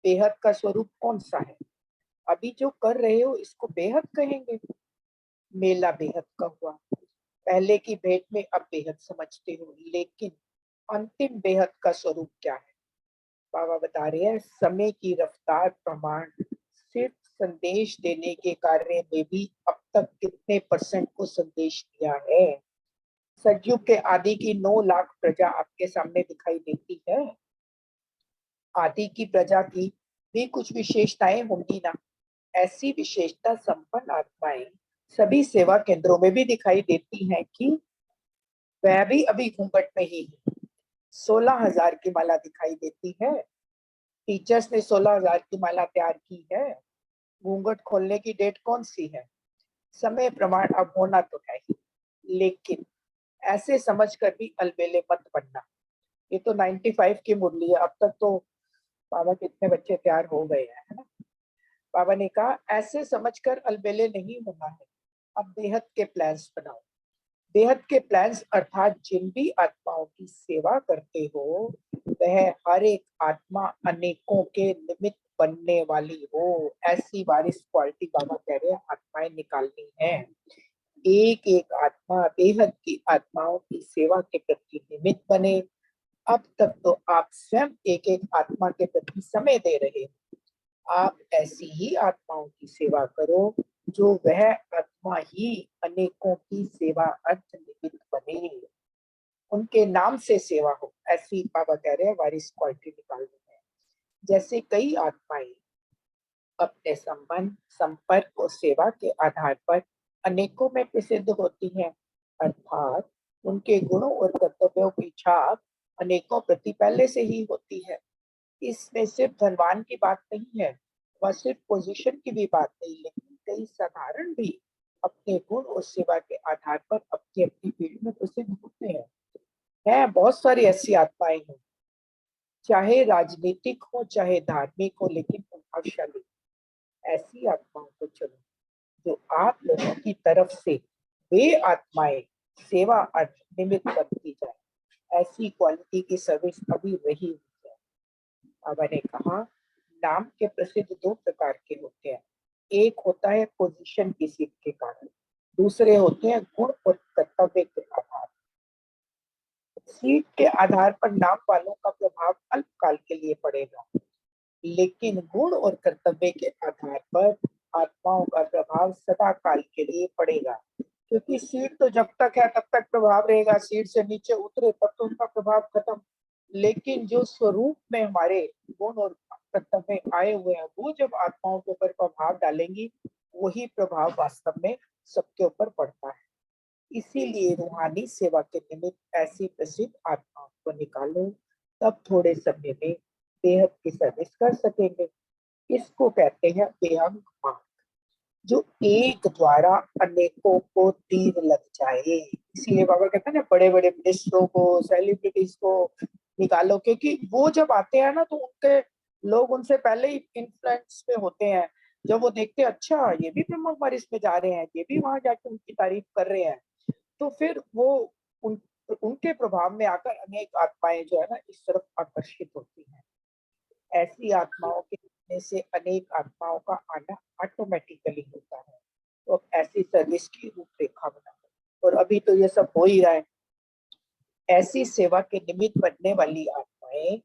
बेहद का स्वरूप कौन सा है? अभी जो कर रहे हो इसको बेहद कहेंगे। मेला बेहद का हुआ, पहले की भेंट में अब बेहद समझते हो, लेकिन अंतिम बेहद का स्वरूप क्या है? बाबा बता रहे हैं समय की रफ्तार प्रमाण सिर्फ संदेश देने के कार्य में भी अब तक कितने % को संदेश दिया है। सतयुग के आदि की 9 लाख प्रजा आपके सामने दिखाई देती है। आदि की प्रजा की भी कुछ विशेषताएं होंगी ना। ऐसी विशेषता संपन्न आत्माएं सभी सेवा केंद्रों में भी दिखाई देती हैं कि वह भी अभी घूंघट में ही 16,000 की माला दिखाई देती है। टीचर्स ने 16,000 की माला तैयार की है। घूंघट खोलने की डेट कौन सी है? समय प्रमाण अब होना तो है ही, लेकिन ऐसे समझकर भी अलबेले मत बनना। ये तो 95 की मुरली है। अब तक तो बाबा कितने बच्चे तैयार हो गए हैं, है ना। बाबा ने कहा ऐसे समझकर अलबेले नहीं होना है, अब बेहद के प्लान्स बनाओ। बेहद के प्लान्स अर्थात जिन भी आत्माओं की सेवा करते हो वह हर एक आत्मा अनेकों के निमित्त बनने वाली हो। ऐसी वारिस क्वालिटी बाबा कह रहे हैं आत्माएं निकालनी है। एक एक आत्मा बेहद की आत्माओं की सेवा के प्रति निमित्त बने। अब तक तो आप स्वयं एक एक आत्मा के प्रति समय दे रहे हो। आप ऐसी ही आत्माओं की सेवा करो जो वह आत्मा ही अनेकों की सेवा अर्थ निमित्त बने, उनके नाम से सेवा हो। ऐसी बाबा कह रहे हैं वारिस क्वालिटी निकालनी है। जैसे कई आत्माएं अपने संबंध संपर्क और सेवा के आधार पर अनेकों में प्रसिद्ध होती हैं, अर्थात उनके गुणों और कर्तव्यों की छाप अनेकों प्रति पहले से ही होती है। इसमें सिर्फ धनवान की बात नहीं है, वह सिर्फ पोजीशन की भी बात नहीं, लेकिन कई साधारण भी अपने गुण और सेवा के आधार पर अपनी अपनी फील्ड में प्रसिद्ध होते हैं। बहुत सारी ऐसी आत्माएं हैं, चाहे राजनीतिक हो चाहे धार्मिक हो, लेकिन प्रभावशाली। ऐसी आत्माओं को चुनो जो आप लोगों की तरफ से वे आत्माएं सेवा अर्थ निमित्त बनती जाए। ऐसी क्वालिटी की सर्विस अभी रही हुई है। बाबा ने कहा नाम के प्रसिद्ध 2 प्रकार के होते हैं। एक होता है पोजीशन किसी के कारण, दूसरे होते हैं गुण और कर्तव्य के आधार। सीट के आधार पर नाम वालों का प्रभाव अल्पकाल के लिए पड़ेगा, लेकिन गुण और कर्तव्य के आधार पर आत्माओं का प्रभाव सदा काल के लिए पड़ेगा। क्योंकि सीट तो जब तक है तब तक प्रभाव रहेगा, सीट से नीचे उतरे तब तो उनका प्रभाव खत्म। लेकिन जो स्वरूप में हमारे गुण और कर्तव्य आए हुए हैं, वो जब आत्माओं के ऊपर प्रभाव डालेंगी, वही प्रभाव वास्तव में सबके ऊपर पड़ता है। इसीलिए रूहानी सेवा के निमित्त ऐसी प्रसिद्ध आत्माओं को निकालो, तब थोड़े समय में बेहद की सर्विस कर सकेंगे। इसको कहते हैं बेअंग मार्ग, जो एक द्वारा अनेकों को तीर लग जाए। इसीलिए बाबा कहते हैं ना, बड़े बड़े मिनिस्टरों को, सेलिब्रिटीज को निकालो, क्योंकि वो जब आते हैं ना तो उनके लोग उनसे पहले ही इन्फ्लुएंस में होते हैं। जब वो देखते हैं अच्छा ये भी ब्रह्मा कुमारी इसमें जा रहे हैं, ये भी वहां जाके उनकी तारीफ कर रहे हैं, तो फिर वो उनके प्रभाव में आकर अनेक आत्माएं जो है ना इस तरफ आकर्षित होती हैं। ऐसी आत्माओं के मिलने से अनेक आत्माओं का आना ऑटोमेटिकली होता है। तो ऐसी सर्विस की रूपरेखा बनाओ, और अभी तो ये सब हो ही रहा है। ऐसी सेवा के निमित्त बनने वाली आत्माएं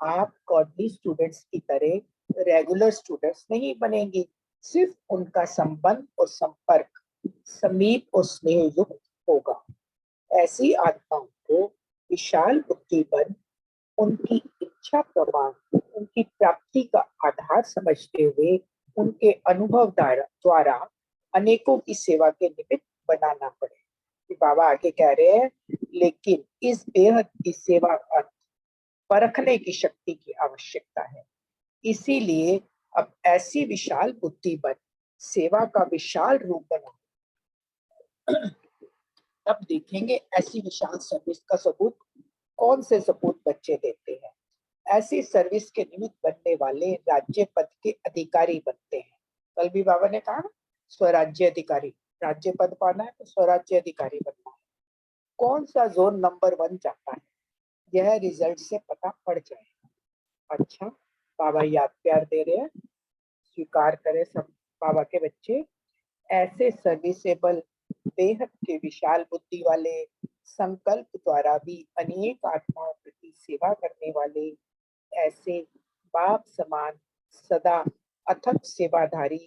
आप गॉडली स्टूडेंट्स की तरह रेगुलर स्टूडेंट्स नहीं बनेंगी। सिर्फ उनका संबंध और संपर्क समीप और स्नेह युक्त होगा। ऐसी आत्माओं को विशाल बुद्धि बन उनकी इच्छा प्रमाण उनकी प्राप्ति का आधार समझते हुए उनके अनुभव द्वारा अनेकों की सेवा के निमित्त बनाना पड़े। बाबा आगे कह रहे हैं, लेकिन इस बेहद की सेवा अर्थ परखने की शक्ति की आवश्यकता है। इसीलिए अब ऐसी विशाल बुद्धि बन सेवा का विशाल रूप बना, तब देखेंगे ऐसी विशाल सर्विस का सबूत कौन से सबूत बच्चे देते हैं। ऐसी सर्विस के निमित्त बनने वाले राज्य पद के अधिकारी बनते हैं। कल भी बाबा ने कहा स्वराज्य अधिकारी, राज्य पद पाना है तो स्वराज्य अधिकारी बनना है। कौन सा जोन नंबर 1 चाहता है, यह रिजल्ट से पता पड़ जाएगा। अच्छा, बाबा याद प्यार दे रहे हैं, स्वीकार करें सब बाबा के बच्चे। ऐसे सर्विसेबल बेहद के विशाल बुद्धि वाले संकल्प द्वारा भी अनेक आत्माओं प्रति सेवा करने वाले ऐसे बाप समान सदा अथक सेवाधारी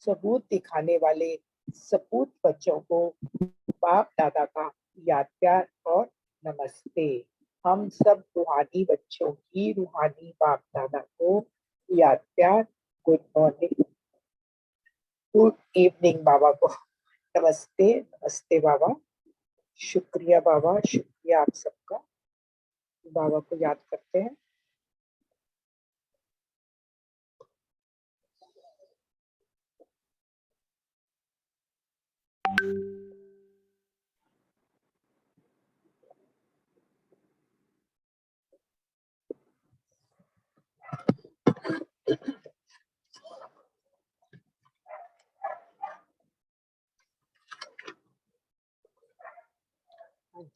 सबूत दिखाने वाले सपूत बच्चों को बाप दादा का याद प्यार और नमस्ते। हम सब रूहानी बच्चों की रूहानी बाप दादा को याद प्यार, गुड मॉर्निंग, गुड इवनिंग बाबा को नमस्ते। नमस्ते बाबा, शुक्रिया बाबा, शुक्रिया आप सबका। बाबा को याद करते हैं।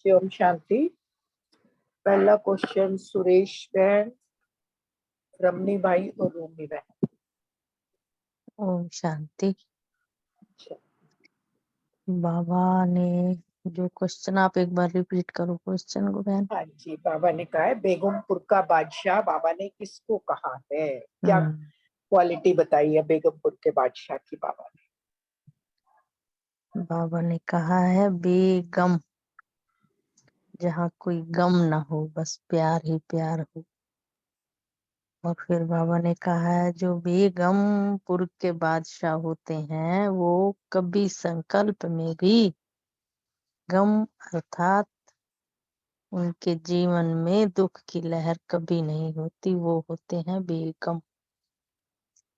ओम शांति। पहला क्वेश्चन सुरेश बहन, रमनी भाई और रूमी बहन। ओम शांति। बाबा ने जो क्वेश्चन, आप एक बार रिपीट करो क्वेश्चन को बहन। हाँ जी, बाबा ने कहा है बेगमपुर का बादशाह बाबा ने किसको कहा है, क्या क्वालिटी बताई है बेगमपुर के बादशाह की बाबा ने? बाबा ने कहा है बेगम, जहाँ कोई गम ना हो, बस प्यार ही प्यार हो। और फिर बाबा ने कहा है जो बेगमपुर के बादशाह होते हैं वो कभी संकल्प में भी गम अर्थात उनके जीवन में दुख की लहर कभी नहीं होती, वो होते हैं बेगम।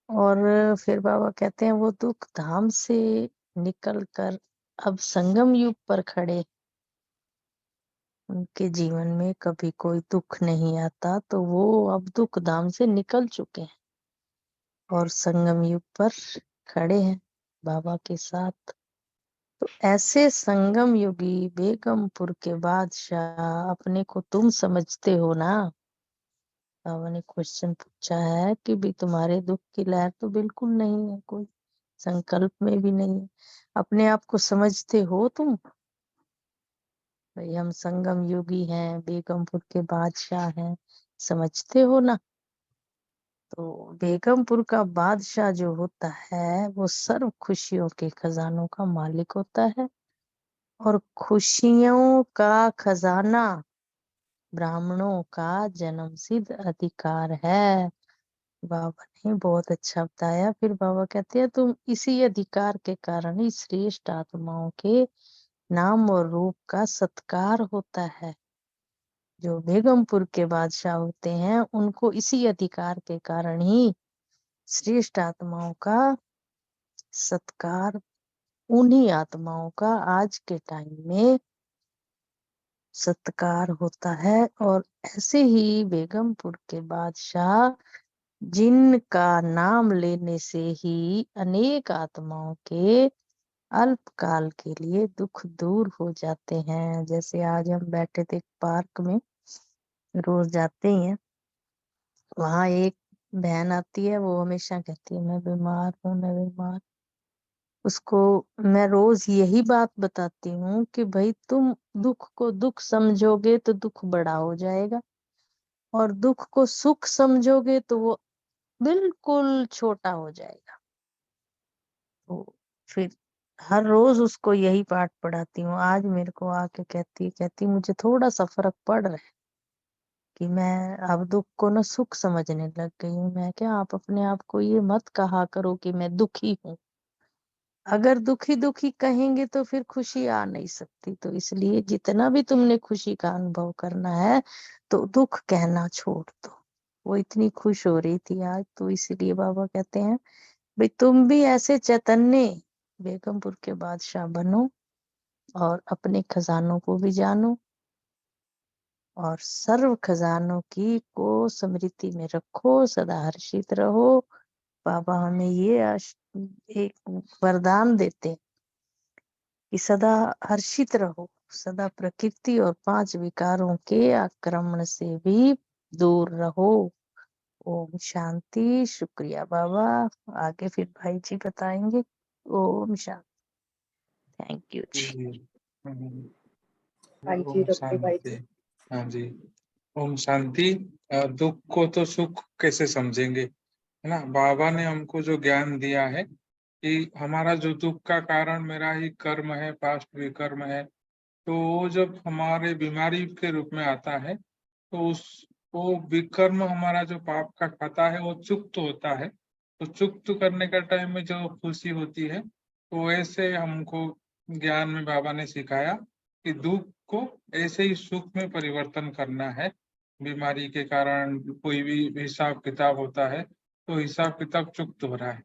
और फिर बाबा कहते हैं वो दुख धाम से निकलकर अब संगम युग पर खड़े, उनके जीवन में कभी कोई दुख नहीं आता, तो वो अब दुख धाम से निकल चुके हैं और संगम युग पर खड़े हैं बाबा के साथ। तो ऐसे संगम युगी बेगमपुर के बादशाह अपने को तुम समझते हो ना? बाबा ने क्वेश्चन पूछा है कि भी तुम्हारे दुख की लहर तो बिल्कुल नहीं है, कोई संकल्प में भी नहीं है, अपने आप को समझते हो तुम? भाई हम संगम योगी हैं, बेगमपुर के बादशाह हैं, समझते हो ना। तो बेगमपुर का बादशाह जो होता है वो सर्व खुशियों के खजानों का मालिक होता है, और खुशियों का खजाना ब्राह्मणों का जन्मसिद्ध अधिकार है। बाबा ने बहुत अच्छा बताया। फिर बाबा कहते हैं तुम इसी अधिकार के कारण ही श्रेष्ठ आत्माओं के नाम और रूप का सत्कार होता है। जो बेगमपुर के बादशाह होते हैं उनको इसी अधिकार के कारण ही श्रेष्ठ आत्माओं का सत्कार, उन्हीं आत्माओं का आज के टाइम में सत्कार होता है। और ऐसे ही बेगमपुर के बादशाह जिनका नाम लेने से ही अनेक आत्माओं के अल्पकाल के लिए दुख दूर हो जाते हैं। जैसे आज हम बैठे थे पार्क में, रोज जाते ही हैं, वहां एक बहन आती है, वो हमेशा कहती है मैं बीमार हूँ, मैं बीमार। उसको मैं रोज यही बात बताती हूँ कि भाई तुम दुख को दुख समझोगे तो दुख बड़ा हो जाएगा, और दुख को सुख समझोगे तो वो बिल्कुल छोटा हो जाएगा। तो फिर हर रोज उसको यही पाठ पढ़ाती हूँ। आज मेरे को आके कहती मुझे थोड़ा सा फर्क पड़ रहा है कि मैं अब दुख को ना सुख समझने लग गई हूँ। मैं क्या, आप अपने आप को ये मत कहा करो कि मैं दुखी हूँ। अगर दुखी दुखी कहेंगे तो फिर खुशी आ नहीं सकती। तो इसलिए जितना भी तुमने खुशी का अनुभव करना है तो दुख कहना छोड़ दो। वो इतनी खुश हो रही थी आज, तो इसीलिए बाबा कहते हैं भाई तुम भी ऐसे चैतन्य बेगमपुर के बादशाह बनो, और अपने खजानों को भी जानो, और सर्व खजानों की को स्मृति में रखो, सदा हर्षित रहो। बाबा हमें ये एक वरदान देते हैं कि सदा हर्षित रहो, सदा प्रकृति और 5 विकारों के आक्रमण से भी दूर रहो। ओम शांति। शुक्रिया बाबा। आगे फिर भाई जी बताएंगे। ओम शांति। थैंक यू जी। हाँ जी, ओम रखिए भाई शांति। जी। हाँ जी, ओम शांति। दुख को तो सुख कैसे समझेंगे, है ना। बाबा ने हमको जो ज्ञान दिया है कि हमारा जो दुख का कारण मेरा ही कर्म है, पास्ट विकर्म है, तो वो जब हमारे बीमारी के रूप में आता है तो वो विकर्म हमारा जो पाप का खाता है वो चुक्त होता है। तो चुक्त करने का टाइम में जो खुशी होती है, तो ऐसे हमको ज्ञान में बाबा ने सिखाया कि दुख को ऐसे ही सुख में परिवर्तन करना है। बीमारी के कारण कोई भी हिसाब किताब होता है तो हिसाब किताब चुक्त हो रहा है,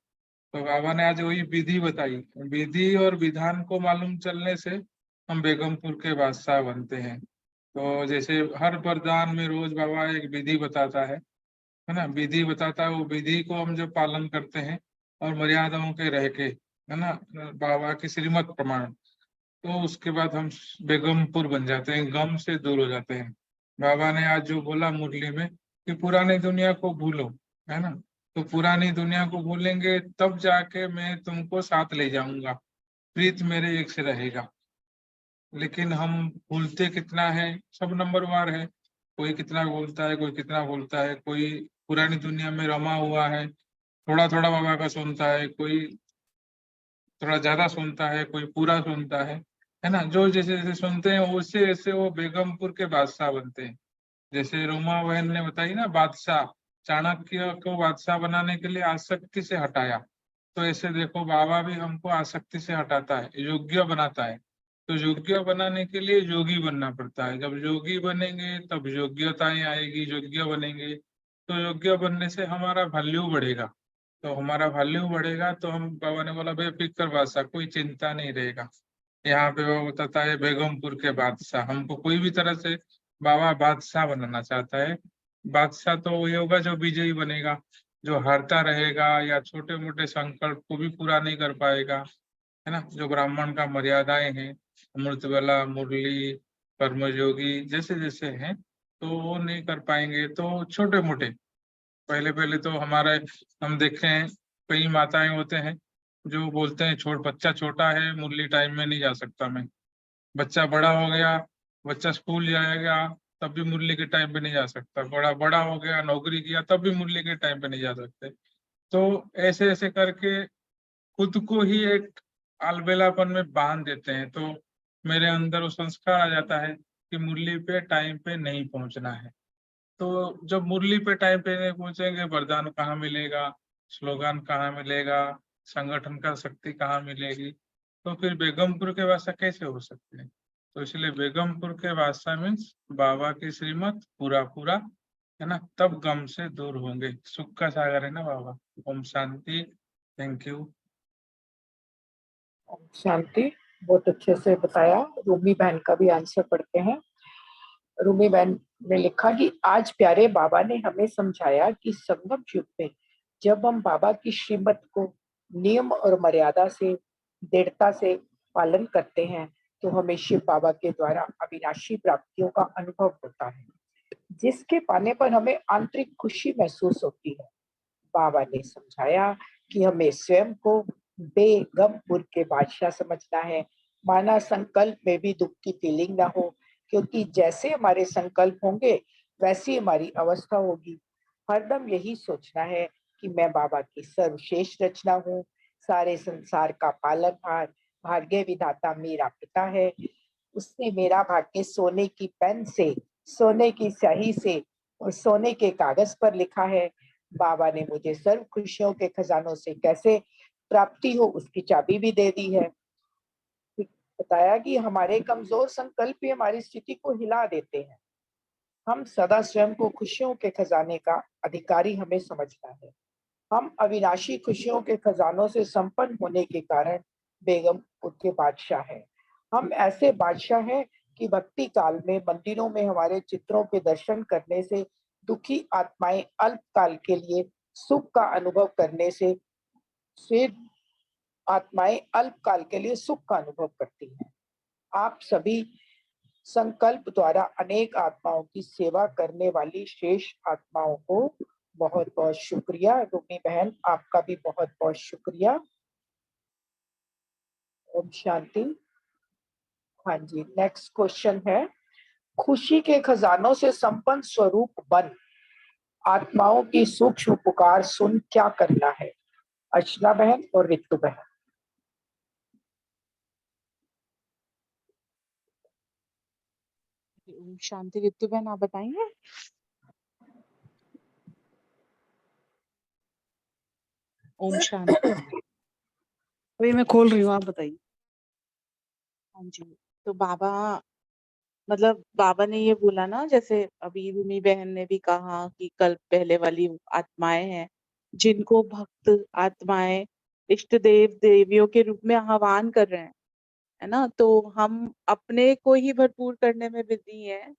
तो बाबा ने आज वही विधि बताई। विधि और विधान को मालूम चलने से हम बेगमपुर के बादशाह बनते हैं। तो जैसे हर वरदान में रोज बाबा एक विधि बताता है ना, विधि बताता है। वो विधि को हम जब पालन करते हैं और मर्यादाओं के रह के, है ना, बाबा की श्रीमत प्रमाण, तो उसके बाद हम बेगमपुर बन जाते हैं, गम से दूर हो जाते हैं। बाबा ने आज जो बोला मुरली में कि पुरानी दुनिया को भूलो, है ना, तो पुरानी दुनिया को भूलेंगे तब जाके मैं तुमको साथ ले जाऊंगा, प्रीत मेरे एक से रहेगा। लेकिन हम भूलते कितना है, सब नंबर वार है। कोई कितना बोलता है, कोई कितना बोलता है, कोई पुरानी दुनिया में रमा हुआ है, थोड़ा थोड़ा बाबा का सुनता है, कोई थोड़ा ज्यादा सुनता है, कोई पूरा सुनता है ना। जो जैसे जैसे सुनते हैं वैसे वैसे वो बेगमपुर के बादशाह बनते हैं। जैसे रोमा बहन ने बताई ना, बादशाह चाणक्य को बादशाह बनाने के लिए आसक्ति से हटाया, तो ऐसे देखो बाबा भी हमको आसक्ति से हटाता है, योग्य बनाता है। तो योग्य बनाने के लिए योगी बनना पड़ता है। जब योगी बनेंगे तब योग्यताएं आएगी, योग्य बनेंगे तो योग्य बनने से हमारा वैल्यू बढ़ेगा। तो हमारा वैल्यू बढ़ेगा तो हम, बाबा ने बोला बेफिक्र बादशाह, कोई चिंता नहीं रहेगा। यहाँ पे वो बताता है बेगमपुर के बादशाह, हमको कोई भी तरह से बाबा बादशाह बनाना चाहता है। बादशाह तो वही होगा जो विजयी बनेगा, जो हारता रहेगा या छोटे मोटे संकल्प को भी पूरा नहीं कर पाएगा, है ना। जो ब्राह्मण का मर्यादाएं हैं, अमृतवेला, मुरली, कर्मयोगी जैसे जैसे हैं, तो वो नहीं कर पाएंगे। तो छोटे मोटे, पहले पहले तो हमारे, हम देखे हैं कई माताएं होते हैं जो बोलते हैं छोड़, बच्चा छोटा है, मुरली टाइम में नहीं जा सकता मैं, बच्चा बड़ा हो गया बच्चा स्कूल जाएगा तब भी मुरली के टाइम पे नहीं जा सकता, बड़ा बड़ा हो गया नौकरी किया तब भी मुरली के टाइम पे नहीं जा सकते। तो ऐसे ऐसे करके खुद को ही एक अलबेलापन में बांध देते हैं। तो मेरे अंदर वो संस्कार आ जाता है कि मुरली पे टाइम पे नहीं पहुंचना है। तो जब मुरली पे टाइम पे नहीं पहुंचेंगे, वरदान कहाँ मिलेगा, स्लोगन कहाँ मिलेगा, संगठन का शक्ति कहाँ मिलेगी, तो फिर बेगमपुर के बादशाह कैसे हो सकते हैं। तो इसलिए बेगमपुर के बादशाह मीन्स बाबा की श्रीमत पूरा पूरा, है ना, तब गम से दूर होंगे। सुख का सागर है ना बाबा। ओम शांति। Thank you. ओम शांति। बहुत अच्छे से बताया। रूमी बहन का भी आंसर पढ़ते हैं। रूमी बहन ने लिखा कि आज प्यारे बाबा ने हमें समझाया कि संगम युग में जब हम बाबा की श्रीमत को नियम और मर्यादा से दृढ़ता से पालन करते हैं तो हमें शिव बाबा के द्वारा अविनाशी प्राप्तियों का अनुभव होता है, जिसके पाने पर हमें आंतरिक खुशी महसूस होती है। बाबा ने समझाया कि हमें स्वयं को बेगमपुर के बादशाह समझना है, माना संकल्प में भी दुख की फीलिंग ना हो, क्योंकि जैसे हमारे संकल्प होंगे वैसी हमारी अवस्था होगी। हरदम यही सोचना है कि मैं बाबा की सर्वश्रेष्ठ रचना हूँ, सारे संसार का पालनहार, भाग्य विधाता मेरा पिता है। उसने मेरा भाग्य सोने की पेन से, सोने की स्याही से और सोने के कागज पर लिखा है। बाबा ने मुझे सर्व खुशियों के खजानों से कैसे प्राप्ति हो उसकी चाबी भी दे दी है। बताया कि हमारे कमजोर संकल्प ही हमारी स्थिति को हिला देते हैं। हम सदा स्वयं को खुशियों के खजाने का अधिकारी हमें समझना है। हम अविनाशी खुशियों के खजानों से संपन्न होने के कारण बेगमपुर के बादशाह हैं। हम ऐसे बादशाह हैं कि भक्ति काल में मंदिरों में हमारे चित्रों के दर्शन करने से दुखी आत्माएं अल्पकाल के लिए सुख का अनुभव करने से आत्माएं अल्पकाल के लिए सुख का अनुभव करती हैं। आप सभी संकल्प द्वारा अनेक आत्माओं की सेवा करने वाली शेष आत्माओं को बहुत बहुत शुक्रिया। रूमी बहन आपका भी बहुत बहुत शुक्रिया। ओम शांति। हाँ जी, नेक्स्ट क्वेश्चन है, खुशी के खजानों से संपन्न स्वरूप बन आत्माओं की सूक्ष्म पुकार सुन क्या करना है। अर्चना बहन और रितु बहन। ओम शांति। रितु बहन आप बताएंगे। ओम शांति। वही मैं खोल रही हूँ, आप बताइए। हाँ जी, तो बाबा मतलब बाबा ने ये बोला ना, जैसे अभी रूमी बहन ने भी कहा कि कल पहले वाली आत्माएं हैं जिनको भक्त आत्माएं इष्ट देव देवियों के रूप में आह्वान कर रहे हैं, है ना। तो हम अपने को ही भरपूर करने में बिजी हैं।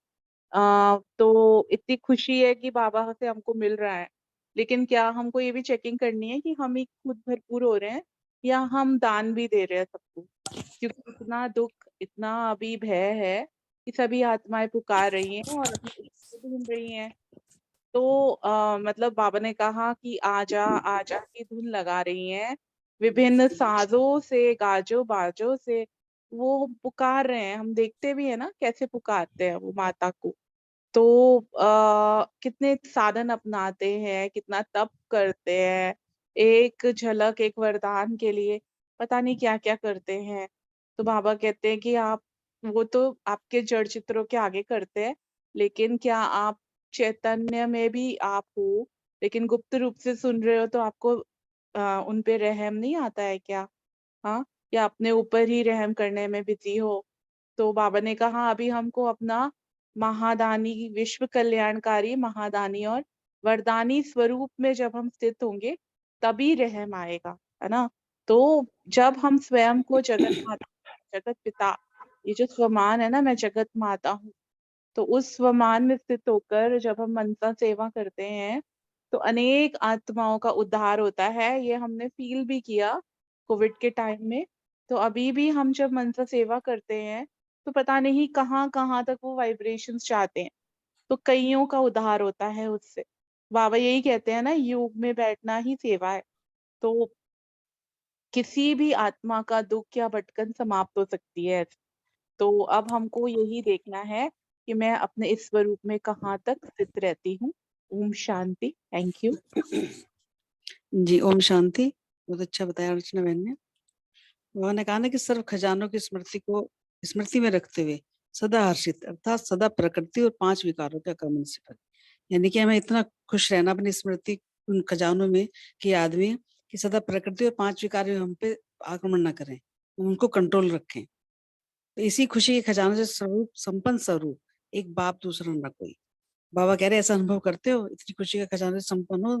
तो इतनी खुशी है कि बाबा से हमको मिल रहा है, लेकिन क्या हमको ये भी चेकिंग करनी है कि हम ही खुद भरपूर हो रहे हैं या हम दान भी दे रहे हैं सबको, क्योंकि इतना दुख, इतना अभी भय है कि सभी आत्माएं पुकार रही हैं और अपने इष्ट को ढूंढ रही हैं। तो मतलब बाबा ने कहा कि आजा आजा की धुन लगा रही हैं, विभिन्न साजों से गाजो बाजो से वो पुकार रहे हैं। हम देखते भी है ना कैसे पुकारते हैं वो माता को। तो कितने साधन अपनाते हैं, कितना तप करते हैं, एक झलक एक वरदान के लिए पता नहीं क्या क्या करते हैं। तो बाबा कहते हैं कि आप वो तो आपके जड़ चित्रों के आगे करते हैं, लेकिन क्या आप चैतन्य में भी आप हो, लेकिन गुप्त रूप से सुन रहे हो तो आपको उन पे रहम नहीं आता है क्या? हाँ, या अपने ऊपर ही रहम करने में बिजी हो। तो बाबा ने कहा अभी हमको अपना महादानी, विश्व कल्याणकारी महादानी और वरदानी स्वरूप में जब हम स्थित होंगे तभी रहम आएगा, है ना। तो जब हम स्वयं को जगत माता, जगत पिता, ये जो स्वमान है ना, मैं जगत माता हूँ, तो उस स्वमान में स्थित होकर जब हम मनसा सेवा करते हैं तो अनेक आत्माओं का उद्धार होता है। ये हमने फील भी किया कोविड के टाइम में। तो अभी भी हम जब मनसा सेवा करते हैं तो पता नहीं कहाँ कहाँ तक वो वाइब्रेशंस जाते हैं, तो कईयों का उद्धार होता है उससे। बाबा यही कहते हैं ना, योग में बैठना ही सेवा है। तो किसी भी आत्मा का दुख या भटकन समाप्त हो सकती है। तो अब हमको यही देखना है कि मैं अपने इस स्वरूप में कहाँ तक स्थित रहती हूँ। ओम शांति। Thank you. जी ओम शांति। बहुत अच्छा बताया अर्चना बहन ने। उन्होंने कहा ना कि सर्व खजानों की स्मृति में रखते हुए सदा हर्षित अर्थात सदा प्रकृति और 5 विकारों के आक्रमण से परे, यानी कि हमें इतना खुश रहना अपनी स्मृति उन खजानों में कि आदमी कि सदा प्रकृति और 5 विकार हम पे आक्रमण न करें, उनको कंट्रोल रखें। तो इसी खुशी के खजाने से स्वरूप संपन्न स्वरूप एक बाप दूसरा न कोई। बाबा कह रहे ऐसा अनुभव करते हो, इतनी खुशी का खजाने से संपन्न हो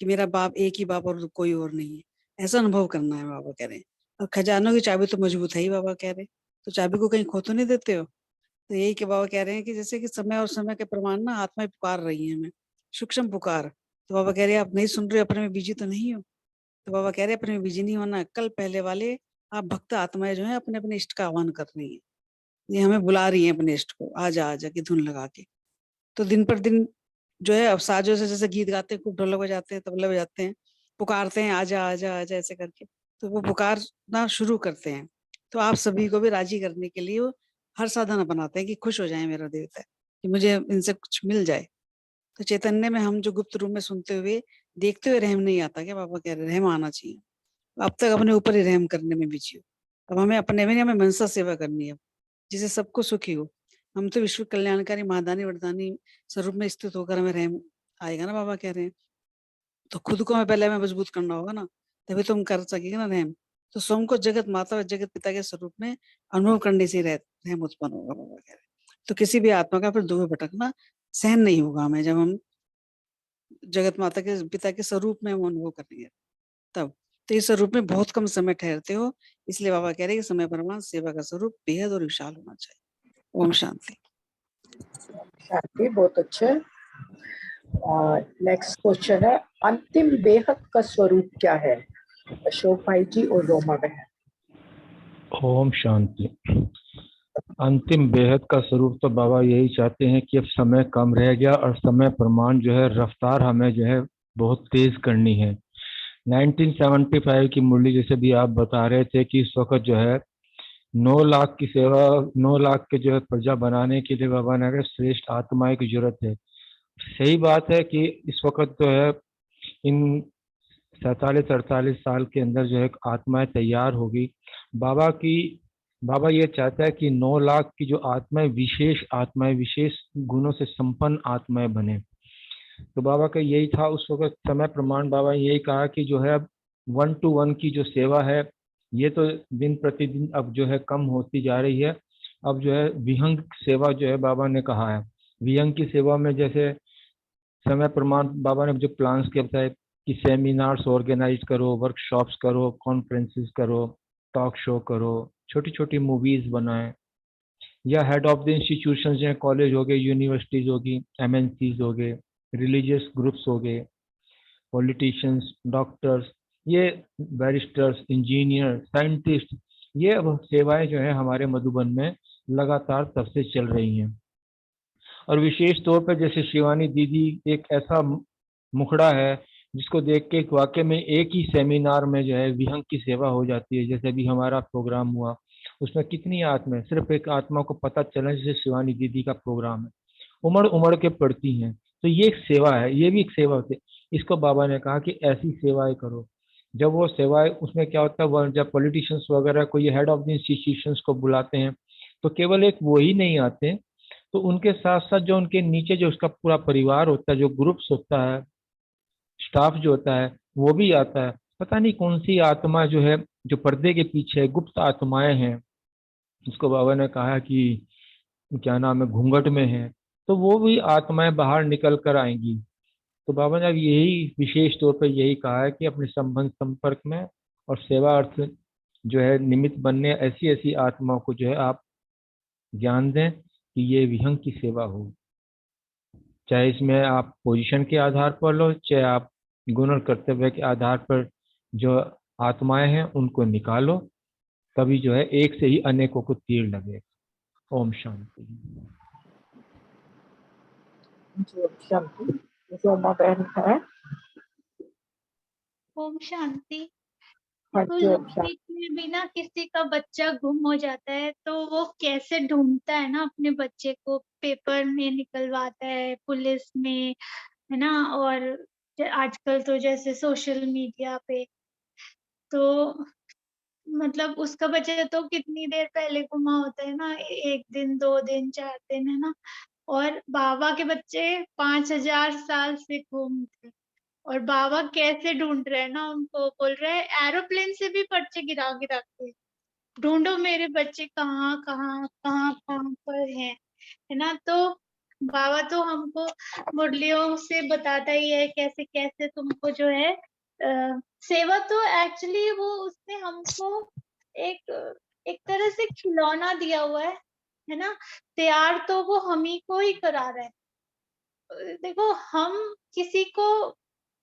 कि मेरा बाप एक ही बाप और कोई और नहीं है, ऐसा अनुभव करना है बाबा कह रहे हैं। और खजानों की चाबी तो मजबूत है ही बाबा कह रहे हैं, तो चाबी को कहीं खो तो नहीं देते हो। तो यही के बाबा कह रहे हैं कि जैसे कि समय और समय के प्रमाण ना आत्माएं पुकार रही है हमें, सूक्ष्म पुकार। तो बाबा कह रहे हैं आप नहीं सुन रहे, अपने में बिजी तो नहीं हो। तो बाबा कह रहे हैं अपने में बिजी नहीं होना, कल पहले वाले आप भक्त आत्माएं जो है अपने अपने इष्ट का आह्वान कर रही है, ये हमें बुला रही है अपने इष्ट को, आजा आजा की धुन लगा के। तो दिन पर दिन जो है अब साजों से जैसे गीत गाते हैं, खूब ढोलक बजाते हैं, तबला बजाते हैं, पुकारते हैं आजा आजा आजा ऐसे करके, तो वो पुकारना शुरू करते हैं। तो आप सभी को भी राजी करने के लिए वो हर साधन बनाते हैं कि खुश हो जाए मेरा देवता, कि मुझे इनसे कुछ मिल जाए। तो चैतन्य में हम जो गुप्त रूप में सुनते हुए देखते हुए रहम नहीं आता क्या, बाबा कह रहे रहम आना चाहिए। अब तक अपने ऊपर ही रहम करने में बिजी हो, अब हमें अपने में नहीं, हमें मनसा सेवा करनी है जिसे सबको सुखी हो। हम तो विश्व कल्याणकारी महादानी वरदानी स्वरूप में स्थित होकर हमें रहम आएगा ना, बाबा कह रहे हैं। तो खुद को हमें पहले हमें मजबूत करना होगा ना, तभी तो हम कर सकेंगे ना रहम। तो स्वयं को जगत माता और जगत पिता के स्वरूप में अनुभव करने से रहम उत्पन्न होगा, बाबा कह रहे हैं। तो किसी भी आत्मा का फिर दुख भटकना सहन नहीं होगा हमें, जब हम जगत माता के पिता के स्वरूप में हम अनुभव करेंगे तब। तो इस स्वरूप में बहुत कम समय ठहरते हो, इसलिए बाबा कह रहे हैं कि समय प्रमाण सेवा का स्वरूप बेहद और विशाल होना चाहिए। ओम शांति। शांति, बहुत अच्छे। नेक्स्ट क्वेश्चन है, अंतिम बेहद का स्वरूप क्या है? अशोक भाई जी और रोमा बहन। ओम शांति। अंतिम बेहद का स्वरूप तो बाबा यही चाहते हैं कि अब समय कम रह गया और समय प्रमाण जो है रफ्तार हमें जो है बहुत तेज करनी है। 1975 की मुरली जैसे भी आप बता रहे थे कि इस वक्त जो है 9 लाख की सेवा, 9 लाख के जो है प्रजा बनाने के लिए बाबा ने श्रेष्ठ आत्माएं की जरूरत है। सही बात है कि इस वक्त जो है इन 47-48 साल के अंदर जो है आत्माएं तैयार होगी। बाबा ये चाहता है कि 9 लाख की जो आत्माएं विशेष गुणों से संपन्न आत्माएं बने। तो बाबा का यही था उस वक्त समय प्रमाण। बाबा यही कहा कि जो है अब 1 to 1 की जो सेवा है ये तो दिन प्रतिदिन अब जो है कम होती जा रही है। अब जो है विहंग सेवा जो है बाबा ने कहा है, विहंग की सेवा में जैसे समय प्रमाण बाबा ने जो प्लान्स किया बताया कि सेमिनार्स ऑर्गेनाइज करो, वर्कशॉप्स करो, कॉन्फ्रेंसेस करो, टॉक शो करो, छोटी छोटी मूवीज बनाएं, या हेड ऑफ द इंस्टीट्यूशन जो है कॉलेज हो गए, यूनिवर्सिटीज होगी, MNCs हो गए, रिलीजियस ग्रुप्स हो गए, पॉलिटिशियंस, डॉक्टर्स, ये बैरिस्टर्स, इंजीनियर, साइंटिस्ट, ये अब सेवाएं जो है हमारे मधुबन में लगातार तब से चल रही हैं। और विशेष तौर पर जैसे शिवानी दीदी एक ऐसा मुखड़ा है जिसको देख के वाकई में एक ही सेमिनार में जो है विहंग की सेवा हो जाती है। जैसे अभी हमारा प्रोग्राम हुआ उसमें कितनी आत्मा, सिर्फ एक आत्मा को पता चला जैसे शिवानी दीदी का प्रोग्राम है, उमड़ उमड़ के पड़ती हैं। तो ये एक सेवा है, ये भी एक सेवा होती है। इसको बाबा ने कहा कि ऐसी सेवाएं करो। जब वो सेवाएं, उसमें क्या होता है, वो जब पॉलिटिशियंस वगैरह को ये हेड ऑफ द इंस्टीट्यूशंस को बुलाते हैं तो केवल एक वो ही नहीं आते, तो उनके साथ साथ जो उनके नीचे जो उसका पूरा परिवार होता है, जो ग्रुप्स होता है, स्टाफ जो होता है, वो भी आता है। पता नहीं कौन सी आत्मा जो है जो पर्दे के पीछे गुप्त आत्माएं हैं, जिसको बाबा ने कहा कि क्या नाम है, घूंघट में है, तो वो भी आत्माएं बाहर निकल कर आएंगी। तो बाबा ने अब यही विशेष तौर पर यही कहा है कि अपने संबंध संपर्क में और सेवा अर्थ जो है निमित्त बनने ऐसी ऐसी आत्माओं को जो है आप ज्ञान दें कि ये विहंग की सेवा हो। चाहे इसमें आप पोजीशन के आधार पर लो, चाहे आप गुण और कर्तव्य के आधार पर जो आत्माएं हैं उनको निकालो, तभी जो है एक से ही अनेकों को तीर लगे। ओम शांति। शांति। रोमा बहन है। ओम शांति। हाँ तो जी ओम शांति। बीच में भी ना किसी का बच्चा गुम हो जाता है तो वो कैसे ढूंढता है ना अपने बच्चे को, पेपर में निकलवाता है, पुलिस में, है ना, और आजकल तो जैसे सोशल मीडिया पे, तो मतलब उसका बच्चा तो कितनी देर पहले गुमा होता है ना, 1 दिन 2 दिन 4 दिन, है ना। और बाबा के बच्चे 5,000 साल से गुम थे, और बाबा कैसे ढूंढ रहे हैं ना उनको, बोल रहे हैं एरोप्लेन से भी पर्चे गिरा गिरा के ढूंढो मेरे बच्चे कहाँ कहाँ कहाँ कहाँ पर हैं, है ना। तो बाबा तो हमको मुरलियों से बताता ही है कैसे कैसे तुमको जो है सेवा, तो एक्चुअली वो उसने हमको एक एक तरह से खिलौना दिया हुआ है ना। तैयार तो वो हम ही को ही करा रहे हैं। देखो हम किसी को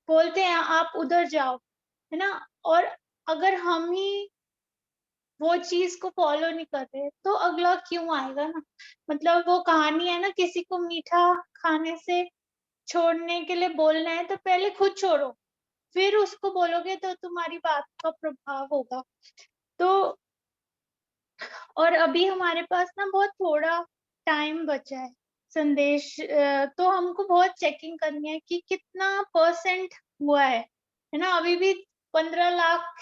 बोलते हैं आप उधर जाओ, है ना, और अगर हम ही वो चीज को फॉलो नहीं कर रहे तो अगला क्यों आएगा ना। मतलब वो कहानी है ना, किसी को मीठा खाने से छोड़ने के लिए बोलना है तो पहले खुद छोड़ो, फिर उसको बोलोगे तो तुम्हारी बात का प्रभाव होगा। तो और अभी हमारे पास ना बहुत थोड़ा टाइम बचा है संदेश, तो हमको बहुत चेकिंग करनी है कि कितना % हुआ है ना। अभी भी 15 लाख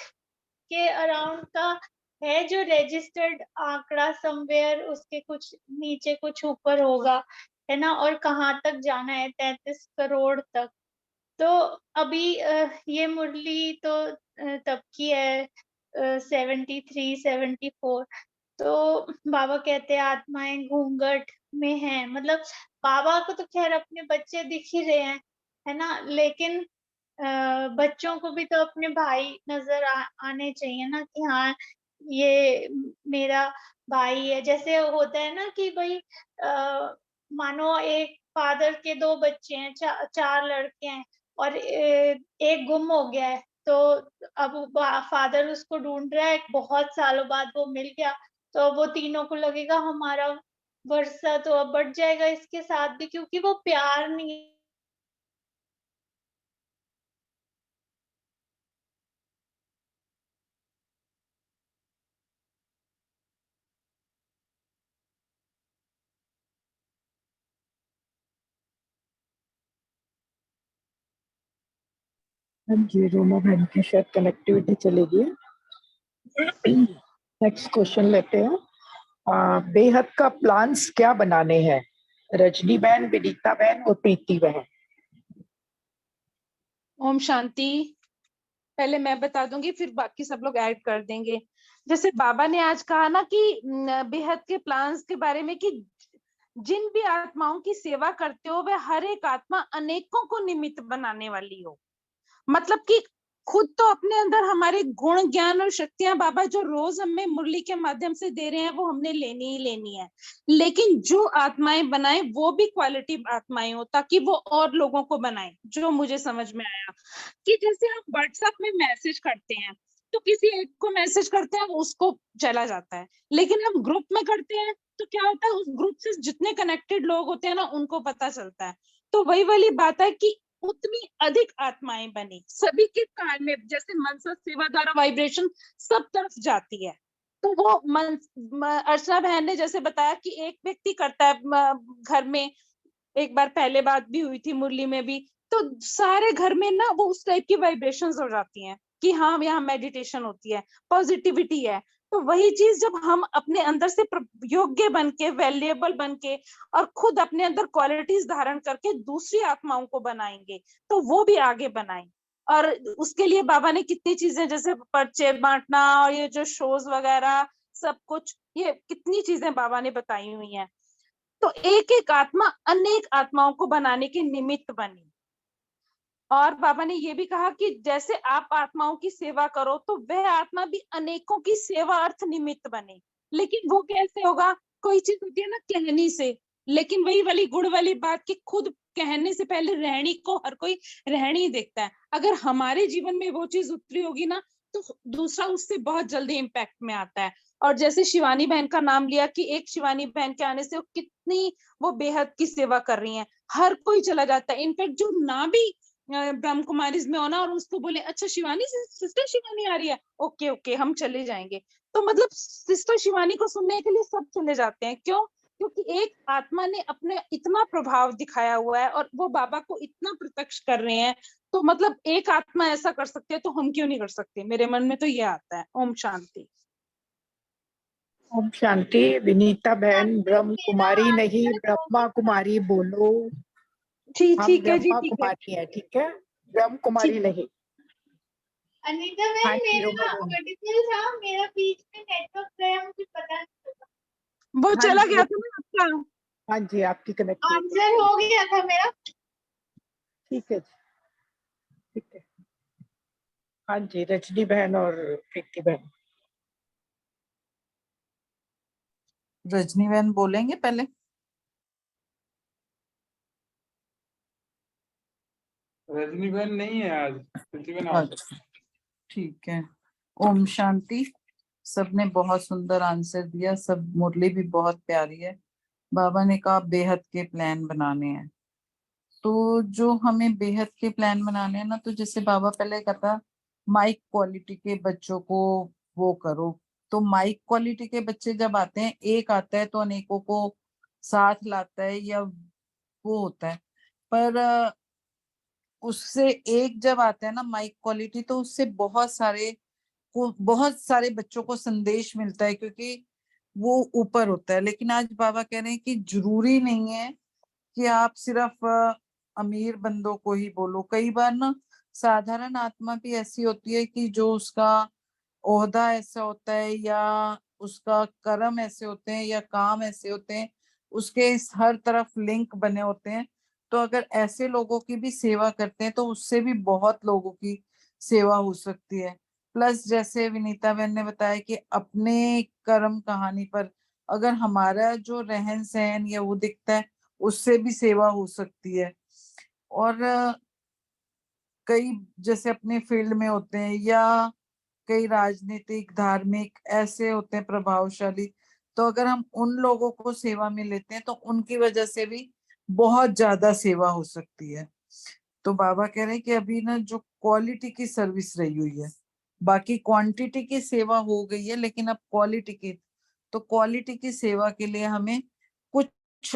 के अराउंड का है जो रजिस्टर्ड आंकड़ा, समवेयर उसके कुछ नीचे कुछ ऊपर होगा, है ना। और कहाँ तक जाना है, 33 करोड़ तक। तो अभी ये मुरली तो तब की है 73 74। तो बाबा कहते हैं आत्माएं घूंघट में हैं, मतलब बाबा को तो खैर अपने बच्चे दिख ही रहे हैं, है ना, लेकिन बच्चों को भी तो अपने भाई नजर आने चाहिए ना, कि हाँ ये मेरा भाई है। जैसे होता है ना कि भाई मानो एक फादर के 2 बच्चे हैं, 4 लड़के हैं, और एक गुम हो गया है, तो अब फादर उसको ढूंढ रहा है, बहुत सालों बाद वो मिल गया, तो अब वो तीनों को लगेगा हमारा वर्षा तो अब बढ़ जाएगा इसके साथ भी, क्योंकि वो प्यार नहीं। हाँ जी रोमा बहन की शायद कनेक्टिविटी चली गई। नेक्स्ट क्वेश्चन लेते हैं। बेहद का प्लान्स क्या बनाने हैं? रजनी बहन, विनीता बहन और प्रीति बहन। ओम शांति। पहले मैं बता दूंगी, फिर बाकी सब लोग ऐड कर देंगे। जैसे बाबा ने आज कहा ना कि बेहद के प्लान्स के बारे में, कि जिन भी आत्माओं की सेवा करते हो वह हर एक आत्मा अनेकों को निमित्त बनाने वाली हो। मतलब कि खुद तो अपने अंदर हमारे गुण ज्ञान और शक्तियां बाबा जो रोज हमें मुरली के माध्यम से दे रहे हैं वो हमने लेनी ही लेनी है, लेकिन जो आत्माएं बनाए वो भी क्वालिटी आत्माएं हो, ताकि वो और लोगों को बनाए। जो मुझे समझ में आया कि जैसे हम व्हाट्सएप में मैसेज करते हैं तो किसी एक को मैसेज करते हैं उसको चला जाता है, लेकिन हम ग्रुप में करते हैं तो क्या होता है, उस ग्रुप से जितने कनेक्टेड लोग होते हैं ना उनको पता चलता है। तो वही वाली बात है कि उतनी अधिक आत्माएं बनी सभी के कान में, जैसे मनसा सेवा द्वारा वाइब्रेशन सब तरफ जाती है। तो वो अर्चना बहन ने जैसे बताया कि एक व्यक्ति करता है घर में, एक बार पहले बात भी हुई थी मुरली में भी, तो सारे घर में ना वो उस टाइप की वाइब्रेशंस हो जाती हैं कि हाँ यहाँ मेडिटेशन होती है, पॉजिटिविटी है। तो वही चीज जब हम अपने अंदर से योग्य बन के, वैल्यूएबल बन के और खुद अपने अंदर क्वालिटीज धारण करके दूसरी आत्माओं को बनाएंगे तो वो भी आगे बनाएं। और उसके लिए बाबा ने कितनी चीजें, जैसे पर्चे बांटना और ये जो शोज वगैरह सब कुछ, ये कितनी चीजें बाबा ने बताई हुई हैं। तो एक एक आत्मा अनेक आत्माओं को बनाने के निमित्त बनी। और बाबा ने ये भी कहा कि जैसे आप आत्माओं की सेवा करो तो वह आत्मा भी अनेकों की सेवा अर्थ निमित्त बने। लेकिन वो कैसे होगा? कोई चीज होती है ना कहने से, लेकिन वही वाली गुड़ वाली बात कि खुद कहने से पहले रहनी को हर कोई रहनी देखता है। अगर हमारे जीवन में वो चीज उतरी होगी ना तो दूसरा उससे बहुत जल्दी इम्पैक्ट में आता है। और जैसे शिवानी बहन का नाम लिया कि एक शिवानी बहन के आने से वो कितनी वो बेहद की सेवा कर रही हैं, हर कोई चला जाता है। इनफैक्ट जो ना भी ब्रह्म कुमारीज में होना और उसको बोले अच्छा शिवानी सिस्टर शिवानी आ रही है, ओके ओके हम चले जाएंगे। तो मतलब सिस्टर शिवानी को सुनने के लिए सब चले जाते हैं, क्यों? क्योंकि एक आत्मा ने अपने इतना प्रभाव दिखाया हुआ है और वो बाबा को इतना प्रत्यक्ष कर रहे हैं, तो मतलब एक आत्मा ऐसा कर सकते हैं तो हम क्यों नहीं कर सकते? मेरे मन में तो ये आता है। ओम शांति। ओम शांति। विनीता बहन ब्रह्म मेरा कुमारी नहीं आंसर हो ब्रह्मा गया था। कुमारी बोलो। ठीक हम ठीक है जी, ब्रह्मा ठीक है। कुमारी है, ठीक है, ब्रह्म कुमारी ठीक। नहीं। अनीता हाँ मैम, जी मेरा रोमा बहन। पर्टिकुलर था, मेरा बीच में नेटवर्क गया, मुझे पता नहीं चला। वो हाँ चला जी गया था ना आपका। हाँ जी आपकी कनेक्टिविटी आंसर हो गया था मेरा। ठीक है जी, ठीक है। हाँ जी रजनी बहन और प्रीति बहन। रजनी बहन बोलेंगे पहले। रजनी बहन नहीं है आज, प्रीति बहन आ सकती अच्छा ठीक है। ओम शांति। सबने बहुत सुंदर आंसर दिया, सब मुरली भी बहुत प्यारी है। बाबा ने कहा बेहद के प्लान बनाने हैं, तो जो हमें बेहद के प्लान बनाने हैं ना, तो जैसे बाबा पहले कहता माइक क्वालिटी के बच्चों को वो करो, तो माइक क्वालिटी के बच्चे जब आते हैं, एक आता है तो अनेकों को साथ लाता है या वो होता है, पर उससे एक जब आता है ना माइक क्वालिटी, तो उससे बहुत सारे बच्चों को संदेश मिलता है, क्योंकि वो ऊपर होता है। लेकिन आज बाबा कह रहे हैं कि जरूरी नहीं है कि आप सिर्फ अमीर बंदों को ही बोलो। कई बार ना साधारण आत्मा भी ऐसी होती है कि जो उसका ओहदा ऐसा होता है या उसका कर्म ऐसे होते हैं या काम ऐसे होते हैं, उसके हर तरफ लिंक बने होते हैं। तो अगर ऐसे लोगों की भी सेवा करते हैं तो उससे भी बहुत लोगों की सेवा हो सकती है। प्लस जैसे विनीता बहन ने बताया कि अपने कर्म कहानी पर अगर हमारा जो रहन सहन या वो दिखता है, उससे भी सेवा हो सकती है। और कई जैसे अपने फील्ड में होते हैं या कई राजनीतिक धार्मिक ऐसे होते हैं प्रभावशाली, तो अगर हम उन लोगों को सेवा में लेते हैं तो उनकी वजह से भी बहुत ज्यादा सेवा हो सकती है। तो बाबा कह रहे हैं कि अभी ना जो क्वालिटी की सर्विस रही हुई है, बाकी क्वांटिटी की सेवा हो गई है, लेकिन अब क्वालिटी की, तो क्वालिटी की सेवा के लिए हमें कुछ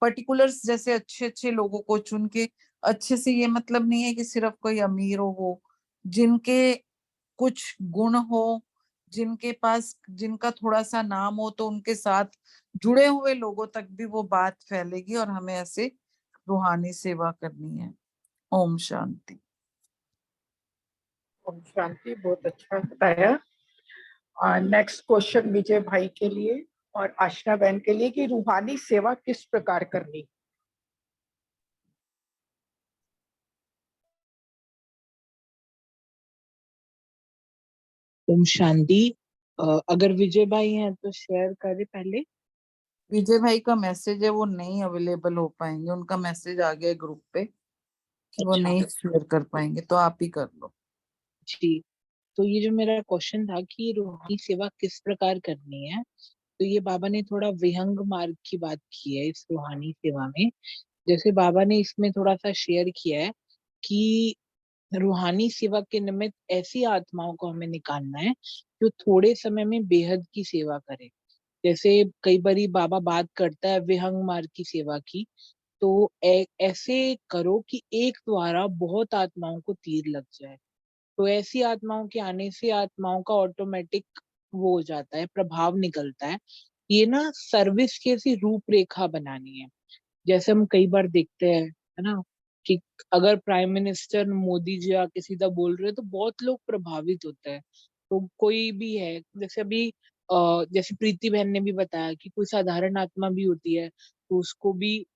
पर्टिकुलर्स जैसे अच्छे अच्छे लोगों को चुन के, अच्छे से ये मतलब नहीं है कि सिर्फ कोई अमीर हो, जिनके कुछ गुण हो, जिनके पास जिनका थोड़ा सा नाम हो, तो उनके साथ जुड़े हुए लोगों तक भी वो बात फैलेगी और हमें ऐसे रूहानी सेवा करनी है। ओम शांति। ओम शांति। बहुत अच्छा बताया। नेक्स्ट क्वेश्चन विजय भाई के लिए और आशना बहन के लिए कि रूहानी सेवा किस प्रकार करनी। ओम शांति। अगर विजय भाई हैं तो शेयर करें पहले। विजय भाई का मैसेज है, वो नहीं अवेलेबल हो पाएंगे, उनका मैसेज आ गया ग्रुप पे कि वो अच्छा नहीं शेयर कर पाएंगे, तो आप ही कर लो। जी, तो ये जो मेरा क्वेश्चन था कि रूहानी सेवा किस प्रकार करनी है, तो ये बाबा ने थोड़ा विहंग मार्ग की बात की है इस रूहानी सेवा में। जैसे बाबा ने इसमें थोड़ा सा शेयर किया है कि रूहानी सेवा के निमित्त ऐसी आत्माओं को हमें निकालना है जो थोड़े समय में बेहद की सेवा करे। जैसे कई बारी बाबा बात करता है विहंग मार्ग की सेवा की, तो ऐसे करो कि एक द्वारा बहुत आत्माओं को तीर लग जाए। तो ऐसी आत्माओं के आने से आत्माओं का ऑटोमेटिक वो हो जाता है, प्रभाव निकलता है। ये ना सर्विस की ऐसी रूपरेखा बनानी है। जैसे हम कई बार देखते हैं, है ना, कि अगर प्राइम मिनिस्टर मोदी जी आके सीधा बोल रहे हैं तो बहुत लोग प्रभावित होते हैं। तो कोई भी है, जैसे अभी जैसे प्रीति बहन ने भी बताया कि कोई साधारण आत्मा भी होती है, तो उसको भी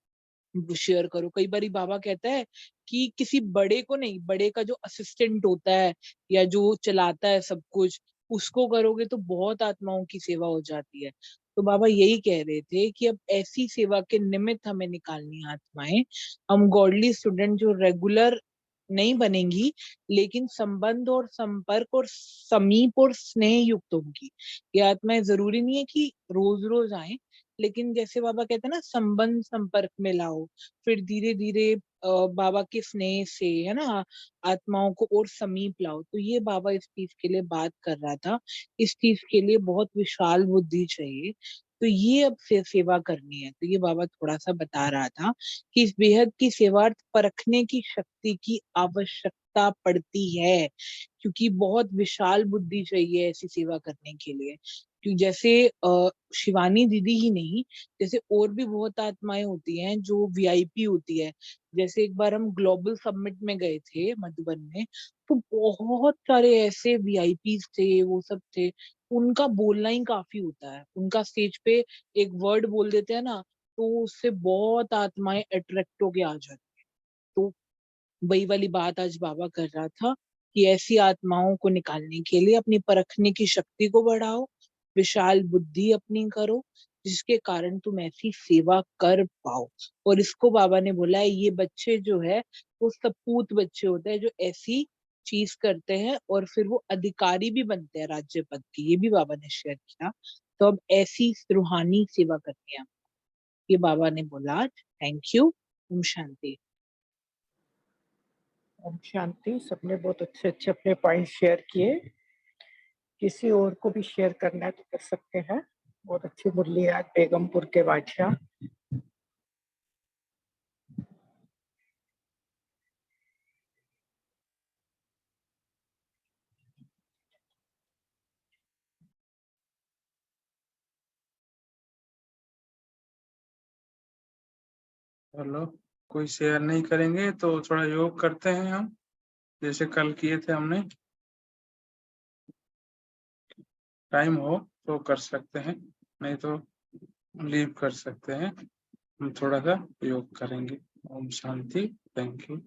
शेयर करो। कई बारी बाबा कहता है कि किसी बड़े को नहीं, बड़े का जो असिस्टेंट होता है या जो चलाता है सब कुछ, उसको करोगे तो बहुत आत्माओं की सेवा हो जाती है। तो बाबा यही कह रहे थे कि अब ऐसी सेवा के निमित्त हमें निकालनी है आत्माएं। हम गॉडली स्टूडेंट जो रेगुलर नहीं बनेंगी, लेकिन संबंध और संपर्क और समीप और स्नेह युक्त होंगी। ये आत्माएं जरूरी नहीं है कि रोज रोज आए, लेकिन जैसे बाबा कहते हैं ना, संबंध संपर्क में लाओ, फिर धीरे धीरे बाबा के स्नेह से, है ना, आत्माओं को और समीप लाओ। तो ये बाबा इस चीज के लिए बात कर रहा था। इस चीज के लिए बहुत विशाल बुद्धि चाहिए। तो ये अब से सेवा करनी है। तो ये बाबा थोड़ा सा बता रहा था कि इस बेहद की सेवार्थ परखने की शक्ति की आवश्यकता पड़ती है, क्योंकि बहुत विशाल बुद्धि चाहिए ऐसी सेवा करने के लिए। क्यों, जैसे शिवानी दीदी ही नहीं, जैसे और भी बहुत आत्माएं होती हैं जो वीआईपी होती है। जैसे एक बार हम ग्लोबल समिट में गए थे मधुबन में, तो बहुत सारे ऐसे वीआईपीज थे, वो सब थे। उनका बोलना ही काफी होता है। उनका स्टेज पे एक वर्ड बोल देते हैं ना, तो उससे बहुत आत्माएं अट्रैक्ट होके आ जाती है। तो वही वाली बात आज बाबा कर रहा था कि ऐसी आत्माओं को निकालने के लिए अपनी परखने की शक्ति को बढ़ाओ, विशाल बुद्धि अपनी करो, जिसके कारण तुम ऐसी सेवा कर पाओ। और इसको बाबा ने बोला है, ये बच्चे जो है वो सपूत बच्चे होते हैं जो ऐसी चीज करते हैं और फिर वो अधिकारी भी बनते हैं राज्य पद के। ये भी बाबा ने शेयर किया। तो अब ऐसी रूहानी सेवा करनी है, ये बाबा ने बोला आज। Thank you. ओम शांति। ओम शांति। सबने बहुत अच्छे अच्छे अपने पॉइंट शेयर किए। किसी और को भी शेयर करना है तो कर सकते हैं। बहुत अच्छी मुरली है आज बेगमपुर के बादशाह। हेलो, कोई शेयर नहीं करेंगे तो थोड़ा योग करते हैं हम, जैसे कल किए थे हमने। टाइम हो तो कर सकते हैं, नहीं तो लीव कर सकते हैं। हम थोड़ा सा योग करेंगे। ओम शांति। Thank you.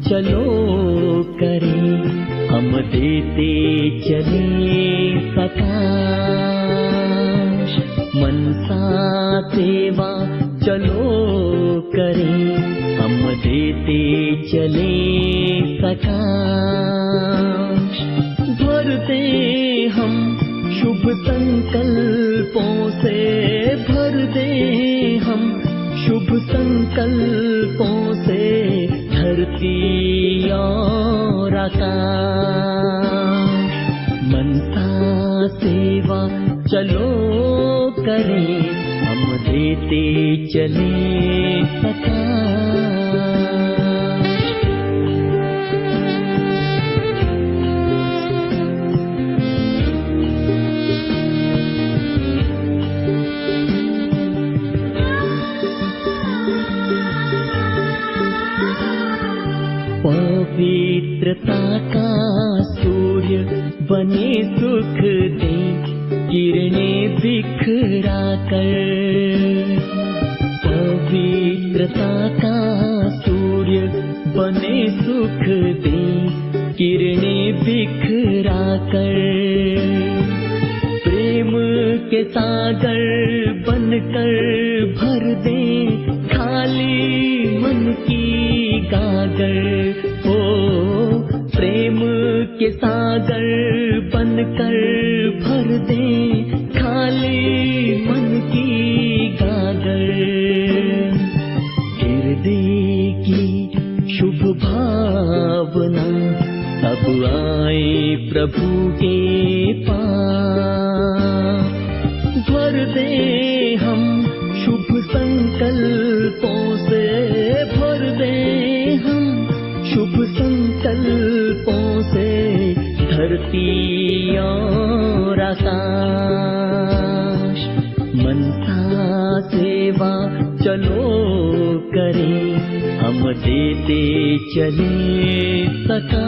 चलो करें हम देते चले प्रकाश मनसा सेवा चलो करें हम देते चले प्रकाश भरते हम शुभ संकल्पों से भर दे हम शुभ संकल्पों से धरती और आकाश मनसा सेवा चलो करें हम देते चले प्रकाश पवित्रता का सूर्य बने सुख दे किरणें बिखरा कर पवित्रता का सूर्य बने सुख दे किरणें बिखरा कर प्रेम के सागर बनकर भर दे खाली मन की गागर हो प्रेम के सागर बनकर भर दे खाली मन की गागर हृदय की शुभ भावना अब आए प्रभु के पास भर दे हम संकल्पों से भर दे हम, शुभ संकल्पों से धरती और आकाश। मनसा सेवा चलो करें, हम देते चले सकाश।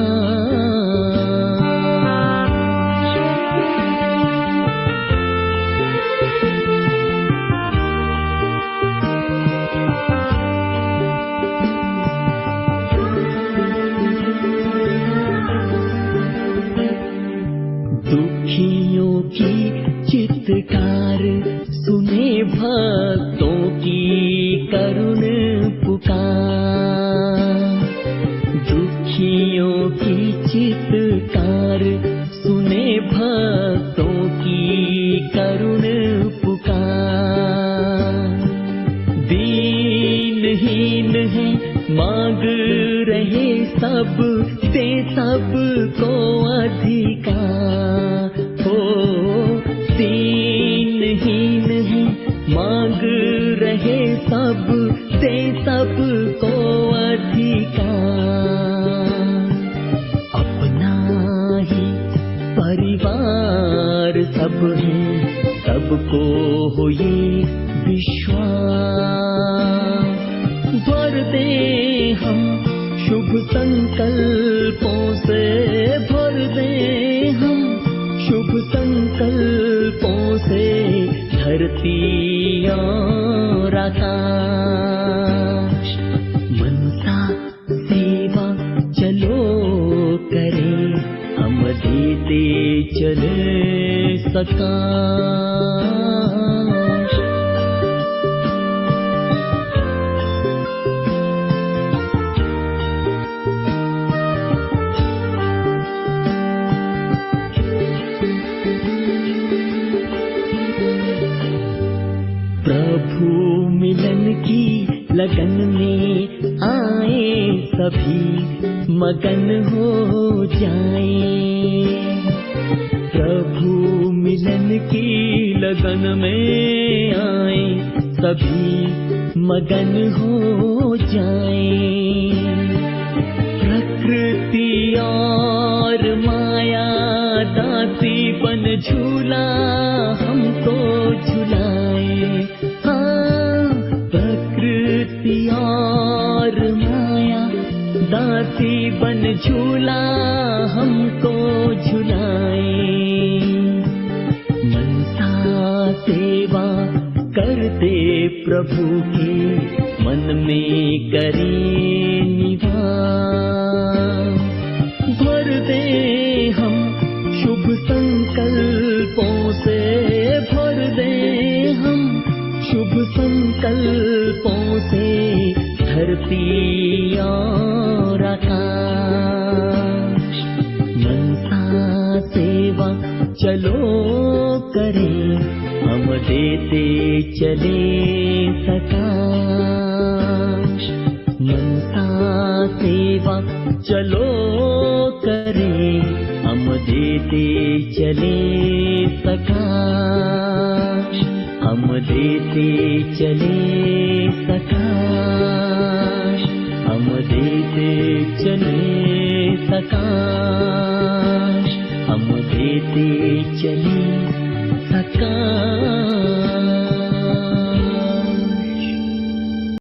दुखियों की चित्कार सुने भक्तों की करुण पुकार। दुखियों की चित्कार सुने भक्तों की करुण पुकार। दीनहीन है मांग रहे सब, दे सबको अधिकार हो। दीनहीन है मांग रहे सब, दे सबको अधिकार। अपना ही परिवार सब है, सबको हो ये विश्वास। भर दे हम शुभ संकल्पों से, भर दे हम शुभ संकल्पों से धरती और आकाश। मनसा सेवा चलो करें, हम देते चले सकाश। प्रभु मिलन की लगन में आए सभी, मगन हो जाए। प्रभु मिलन की लगन में आए सभी, मगन हो जाए। प्रकृति और माया दासी बन झूला हमको झुलाए। हाँ, प्रकृति और माया दासी बन झूला हमको झुलाए। मनसा सेवा करते प्रभु के, मन में करें निवास। भर दे हम शुभ संकल्पों से, भर दे हम शुभ संकल्पों से धरती और आकाश। मनसा सेवा चलो करें, हम देते चले सकाश। मनसा सेवा चलो करें, हम देते चले सकाश। हम देते चले सकाश। हम देते चले सकाश। हम देते चले